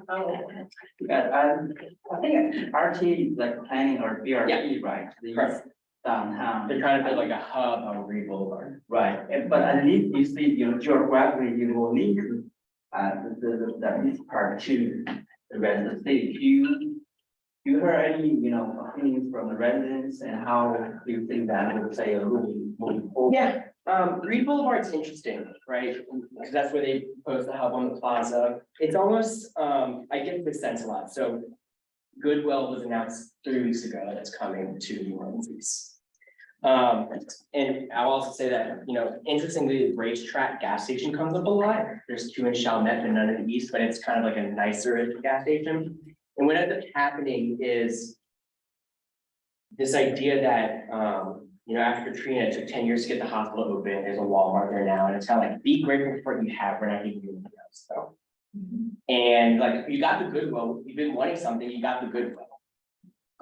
think RT is like planning or BRT, right? They use downtown. They're trying to build like a hub on Reed Boulevard. Right, but at least you see, you know, geographically, you will need to, that is part to the rest of the state. Do you heard any, you know, opinions from the residents and how do you think that would play a role moving forward? Yeah, Reed Boulevard's interesting, right? Because that's where they proposed the hub on the plaza. It's almost, I get the sense a lot. So Goodwill was announced 3 weeks ago that's coming to New Orleans East. And I'll also say that, you know, interestingly, the racetrack gas station comes up a lot. There's 2 in Chalmette and none in the east, but it's kind of like a nicer gas station. And what ends up happening is this idea that, you know, after Katrina, it took 10 years to get the hospital open. There's a Walmart there now, and it's kind of like, be grateful for what you have. We're not giving you anything else. So, and like, you got the Goodwill. You've been wanting something. You got the Goodwill.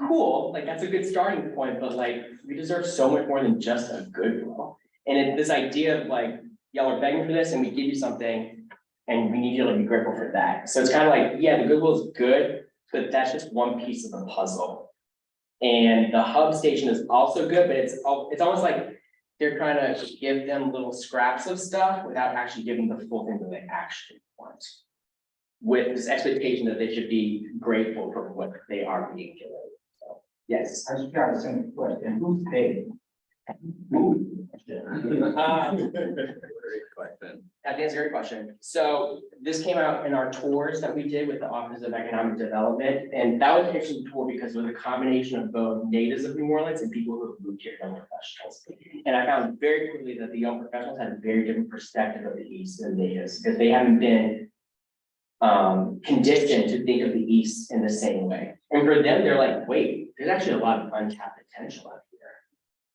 Cool, like that's a good starting point, but like we deserve so much more than just a Goodwill. And this idea of like, y'all are begging for this and we give you something and we need you to be grateful for that. So it's kind of like, yeah, the Goodwill is good, but that's just one piece of the puzzle. And the hub station is also good, but it's almost like they're trying to give them little scraps of stuff without actually giving the full thing that they actually want. With this expectation that they should be grateful for what they are being given. Yes. I just got the same question. Who's paid? Great question. I think that's a great question. So this came out in our tours that we did with the Office of Economic Development. And that was an interesting tour because it was a combination of both natives of New Orleans and people who have moved here, young professionals. And I found very quickly that the young professionals had a very different perspective of the East than natives because they haven't been conditioned to think of the East in the same way. And for them, they're like, wait, there's actually a lot of untapped potential out here,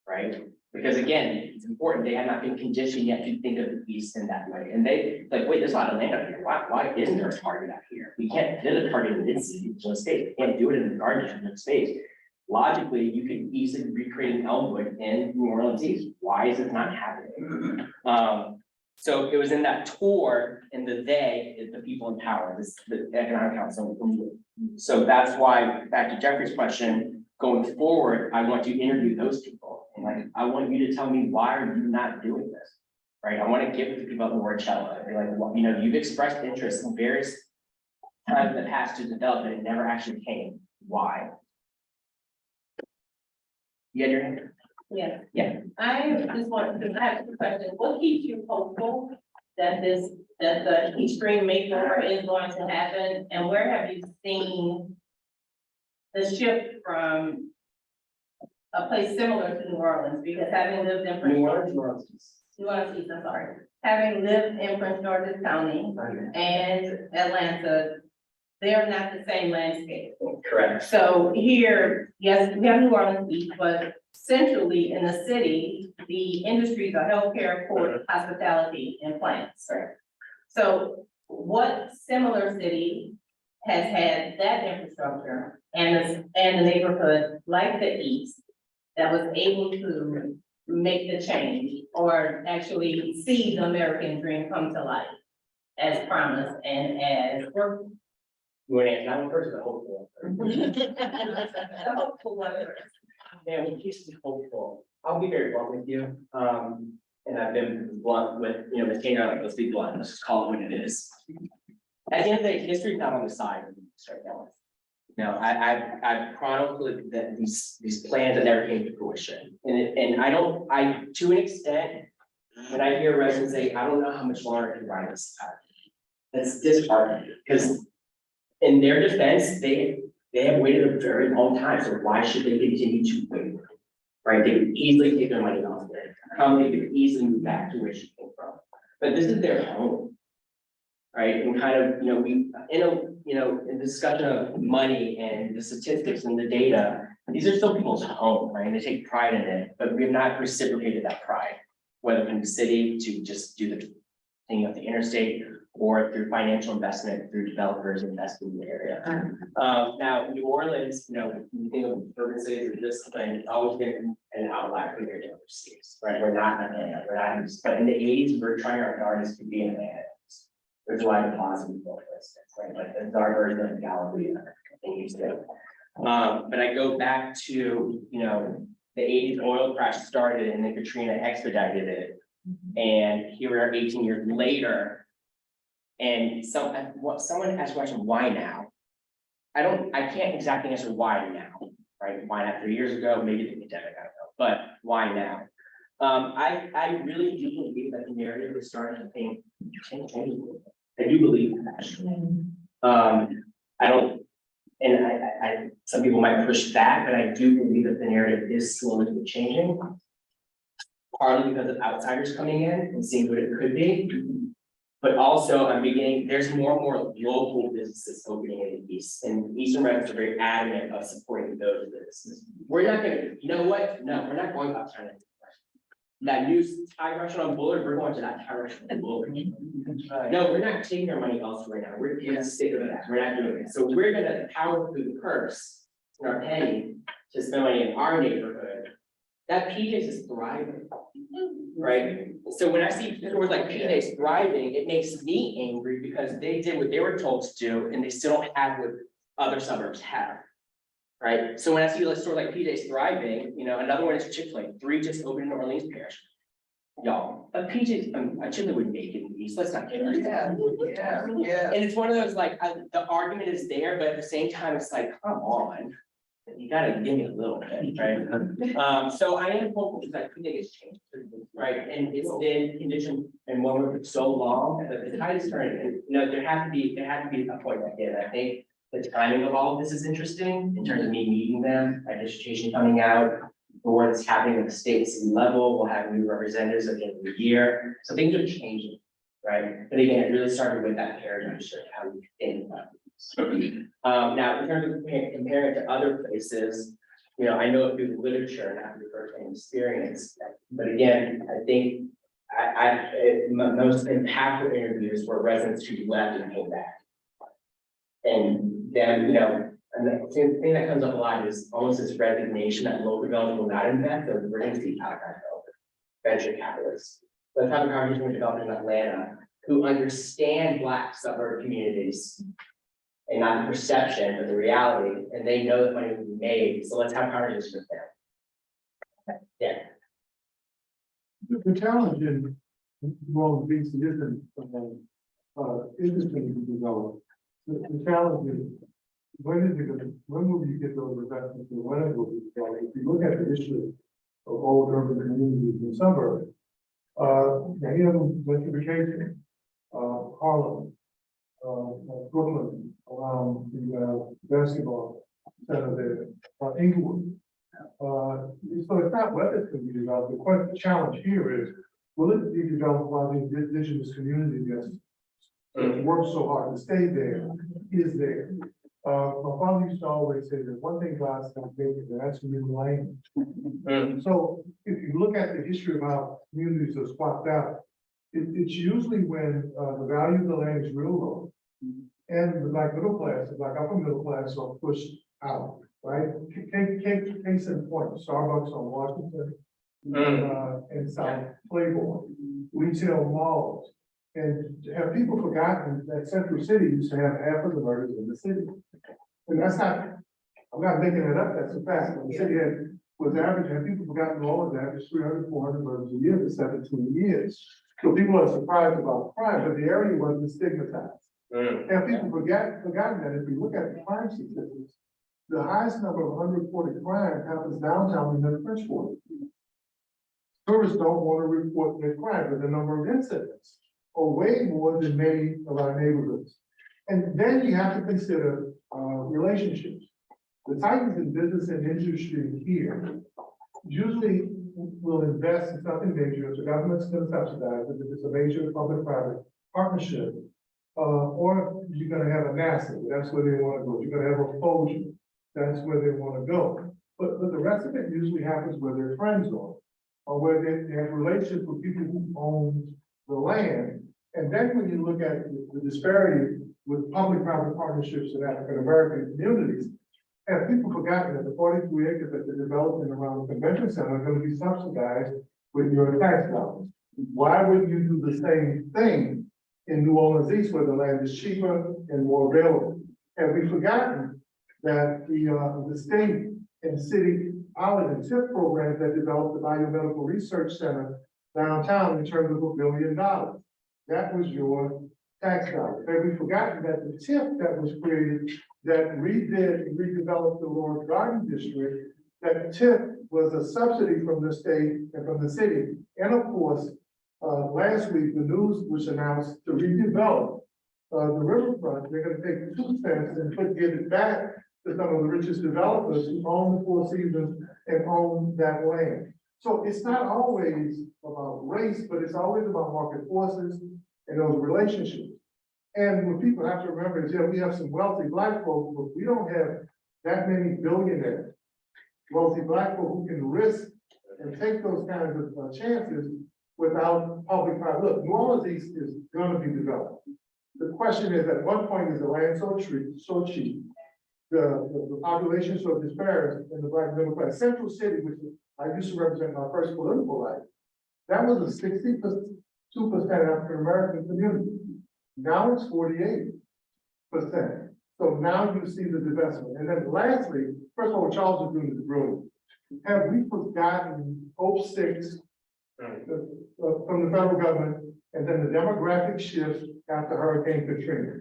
right? Because again, it's important, they have not been conditioned yet to think of the East in that way. And they like, wait, there's a lot of land out here. Why isn't there a target out here? We can't fit a target in this space. We can't do it in the garden space. Logically, you could easily recreate an Elmwood in New Orleans East. Why is it not happening? So it was in that tour, and they is the people in power, this the economic council. So that's why, back to Jeffrey's question, going forward, I want to interview those people like, I want you to tell me, why are you not doing this? Right, I want to give it to people at Moricella, they're like, well, you know, you've expressed interest in various times in the past to develop, and it never actually came, why? You had your hand? Yeah. Yeah. I just want to, I have two questions. What keeps you hopeful that the extreme makeover is going to happen? And where have you seen the shift from a place similar to New Orleans? Because having lived in Prince George's, New Orleans East, I'm sorry, having lived in Prince George's County and Atlanta, they're not the same landscape. Correct. So here, yes, we have New Orleans East, but centrally in the city, the industries are healthcare, port, hospitality, and plants. So what similar city has had that infrastructure and the neighborhood like the East that was able to make the change or actually see the American dream come to life as promised and as work? You want to answer that one first, or the hopeful? The hopeful one. Yeah, we keep me hopeful. I'll be very blunt with you. And I've been blunt with, you know, Ms. King, like, let's be blunt, let's just call it what it is. At the end of the day, history's not on the side of this right now. No, I've chronicled that these plans that never came to fruition. And I to an extent, when I hear residents say, I don't know how much longer I can ride this out. That's disheartening, because in their defense, they have waited a very long time, so why should they continue to wait? Right, they could easily take their money off there, they could easily move back to where she came from, but this is their home. Right, and kind of, you know, in the discussion of money and the statistics and the data, these are still people's home, right, and they take pride in it, but we've not reciprocated that pride. Whether from the city to just do the thing of the interstate, or through financial investment, through developers investing in the area. Now, New Orleans, you know, when you think of urban cities or this thing, it's always been an outlier compared to other cities, right? We're not Atlanta, but in the 80s, we're trying our hardest to be in Atlanta. There's a lot of positive for instance, right? Like the our version of Galleria, they used to. But I go back to, you know, the 80s oil crash started and then Katrina expedited it. And here we are 18 years later. And someone asked the question, why now? I can't exactly answer why now, right? Why not 3 years ago, maybe the pandemic, I don't know, but why now? I really do believe that the narrative is starting to think, change. I do believe that. I don't, and I, some people might push back, but I do believe that the narrative is slowly changing. Partly because of outsiders coming in and seeing what it could be. But also there's more and more local businesses opening in the East, and Eastern residents are very adamant of supporting those businesses. We're not gonna, you know what? No, we're not going up China. That new Thai restaurant on Bullard, we're going to that Thai restaurant on Bullard. No, we're not taking our money elsewhere now. We're gonna stick with that. We're not doing it. So we're gonna power through the purse in our penny to spend money in our neighborhood. That PJ's is thriving. Right, so when I see stores like PJ's thriving, it makes me angry because they did what they were told to do and they still don't have what other suburbs have. Right, so when I see a store like PJ's thriving, you know, another one is Chick-fil-A, 3 just opened in Orleans Parish. Y'all, but PJ's, a Chick-fil-A would make it in the East, let's not get it. Yeah. And it's one of those, like, the argument is there, but at the same time, it's like, come on. You gotta give me a little bit, right? So I am hopeful because I think it's changed, right? And it's been conditioned and one for so long, that the tide is turning. And, you know, there had to be a point that hit. I think the timing of all of this is interesting in terms of me meeting them, my dissertation coming out, the work that's happening at the state and city level. We'll have new representatives at the end of the year. So things are changing, right? But again, it really started with that paradigm shift, how we think about it. Now, in terms of comparing it to other places, you know, I know it through the literature and not through firsthand experience, but again, I think my most impactful interviews were residents who left and came back. And then, you know, and the thing that comes up a lot is almost this resignation that local development will not invest, or we're going to see venture capitalists. Let's have a conversation with developers in Atlanta who understand Black suburb communities. And not the perception, but the reality, and they know that money will be made, so let's have conversations with them. Yeah, The challenge in Rolling Beach isn't, interesting to develop. The challenge is, when will you get those investments and when it will be developed? If you look at the issue of old urban communities and suburbs, many of them gentrification, Harlem, Brooklyn, around the basketball center there, Inglewood. So it's not whether it's going to be developed. The challenge here is, will it be developed by the indigenous community that's worked so hard to stay there, is there? My father used to always say that one thing God's not making, and that's new land. So if you look at the history of how communities are swapped out, it's usually when the value of the land is real low. And like middle class, like upper middle class are pushed out, right? Case in point, Starbucks on Washington, and South Playboy, retail malls. And have people forgotten that Central City used to have half of the murders in the city? And that's not, I'm not making it up, that's a fact. When the city was average, have people forgotten all of that, it's 300, 400 murders a year for 17 years. So people are surprised about crime, but the area wasn't stigmatized. Have people forgotten that if you look at the crime statistics, the highest number of unreported crime happens downtown in the French Quarter. Tourists don't want to report their crime, but the number of incidents are way more than many of our neighborhoods. And then you have to consider relationships. The titans in business and industry here usually will invest in something major, if the government's going to subsidize it, if it's a major public-private partnership, or you're going to have a NASA, that's where they want to go. You're going to have a Folger, that's where they want to go. But the rest of it usually happens where their friends are, or where they have relationships with people who own the land. And then when you look at the disparity with public-private partnerships in African-American communities, have people forgotten that the 43 acres that they're developing around the convention center are going to be subsidized with your tax dollars? Why wouldn't you do the same thing in New Orleans East where the land is cheaper and more available? Have we forgotten that the state and city pilot and TIP programs that developed the Biomedical Research Center downtown in terms of $1 billion? That was your tax dollars. Have we forgotten that the TIP that was created that redid and redeveloped the Lawrence Garden District, that TIP was a subsidy from the state and from the city. And of course, last week, the news was announced to redevelop the riverfront. They're going to take 2 cents and give it back to some of the richest developers who own the Four Seasons and own that land. So it's not always about race, but it's always about market forces and those relationships. And what people have to remember is, yeah, we have some wealthy Black folks, but we don't have that many billionaires, wealthy Black folk who can risk and take those kinds of chances without public-private. Look, New Orleans East is going to be developed. The question is, at what point is the land so cheap, the population so disparate in the Black middle class? Central City, which I used to represent my first political life, that was a 62% African-American community. Now it's 48%. So now you see the divestment. And then lastly, first of all, what Charles is doing is brilliant. Have we forgotten Hope 6 from the federal government and then the demographic shift after Hurricane Katrina?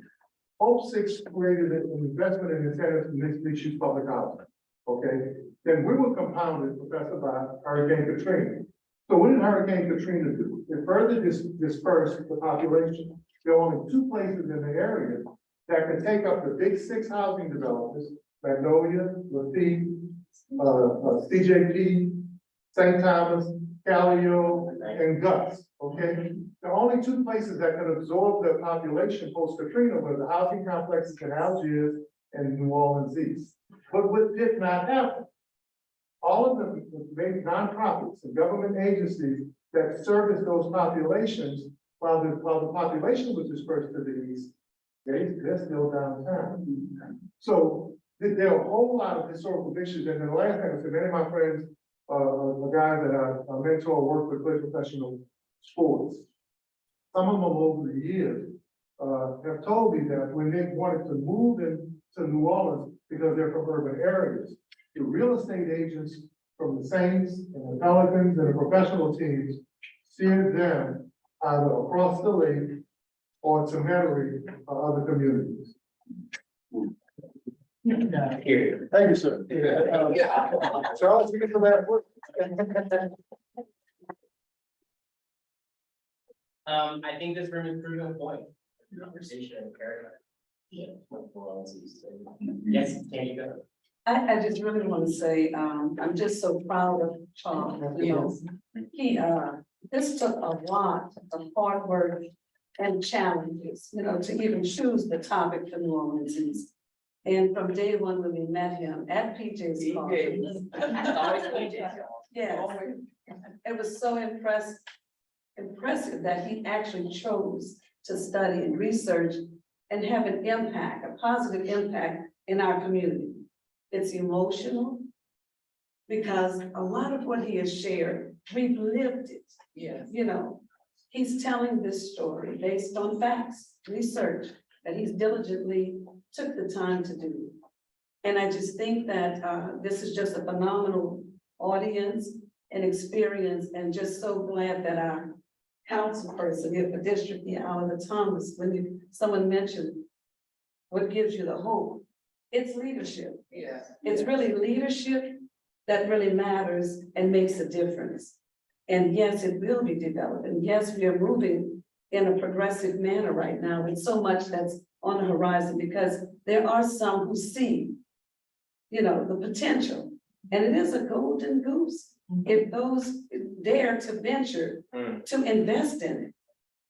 Hope 6 created an investment in incentives to mixed-use public housing. Okay, then we were compounded, Professor, by Hurricane Katrina. So what did Hurricane Katrina do? It further dispersed the population. There are only 2 places in the area that could take up the big 6 housing developers: Magnolia, Lafitte, CJP, St. Thomas, Callio, and Gus. Okay, the only 2 places that could absorb the population post Katrina were the housing complexes in Algiers and New Orleans East. But what did not happen? All of the big nonprofits and government agencies that service those populations, while the population was dispersed to the east, they're still downtown. So there are a whole lot of historical issues. And then the last thing I said, many of my friends, the guys that I mentor work with play professional sports. Some of them over the years have told me that when they wanted to move into New Orleans because they're from urban areas, the real estate agents from the Saints and the Pelicans and the professional teams seeing them either across the lake or to Metairie or other communities. Here. Thank you, sir. Charles, you get the last word. I think this room is proving a point. Conversation and paradigm. Yeah. Yes, can you go? I just really want to say, I'm just so proud of Charles, you know. He, this took a lot of hard work and challenges, you know, to even choose the topic for New Orleans East. And from day one, when we met him at PJ's Coffee. Yeah, it was so impressive that he actually chose to study and research and have an impact, a positive impact in our community. It's emotional because a lot of what he has shared, we've lived it. Yes. You know, he's telling this story based on facts, research that he's diligently took the time to do. And I just think that this is just a phenomenal audience and experience, and just so glad that our council person, if the district, Oliver Thomas, when someone mentioned what gives you the hope, it's leadership. Yes. It's really leadership that really matters and makes a difference. And yes, it will be developed. And yes, we are moving in a progressive manner right now with so much that's on the horizon, because there are some who see, you know, the potential. And it is a golden goose. If those dare to venture to invest in it.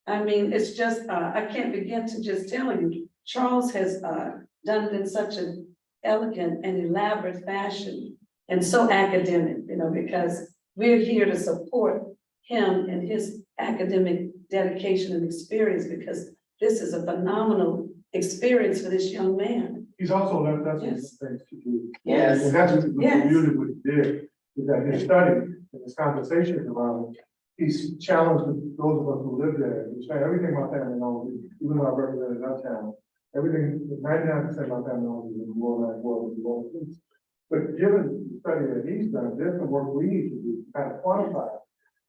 I mean, it's just, I can't begin to just tell you, Charles has done it in such an elegant and elaborate fashion and so academic, you know, because we're here to support him and his academic dedication and experience, because this is a phenomenal experience for this young man. He's also left us with Yes. things to do. Yes. And that's what Yes. really what he did, is that his study and his conversations around it, he's challenged those of us who live there. He's saying everything my family knows, even though I represented that town, everything, 99% of my family knows is more like what was. But given the study that he's done, there's some work we need to do to kind of quantify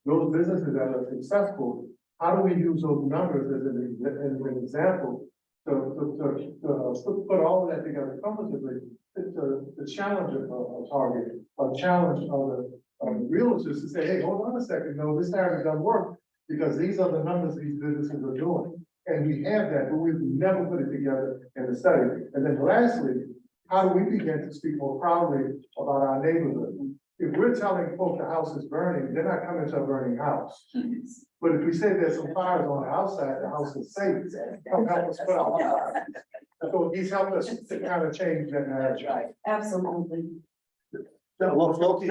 those businesses that are successful. How do we use those numbers as an example to put all of that together comfortably, to challenge a target, a challenge of the realtors to say, hey, hold on a second, no, this hasn't done work, because these are the numbers these businesses are doing. And we have that, but we've never put it together in the study. And then lastly, how do we begin to speak more proudly about our neighborhood? If we're telling folks the house is burning, they're not coming to a burning house. But if we say there's some fires on the outside, the house is safe, come help us put out fires. So he's helped us to kind of change that narrative. Right. Absolutely. Well, folks,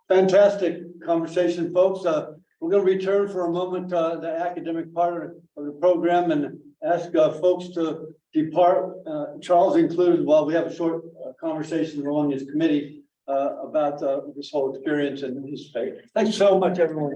fantastic conversation, folks. We're going to return for a moment to the academic part of the program and ask folks to depart, Charles included, while we have a short conversation along his committee about this whole experience and his faith. Thanks so much, everyone.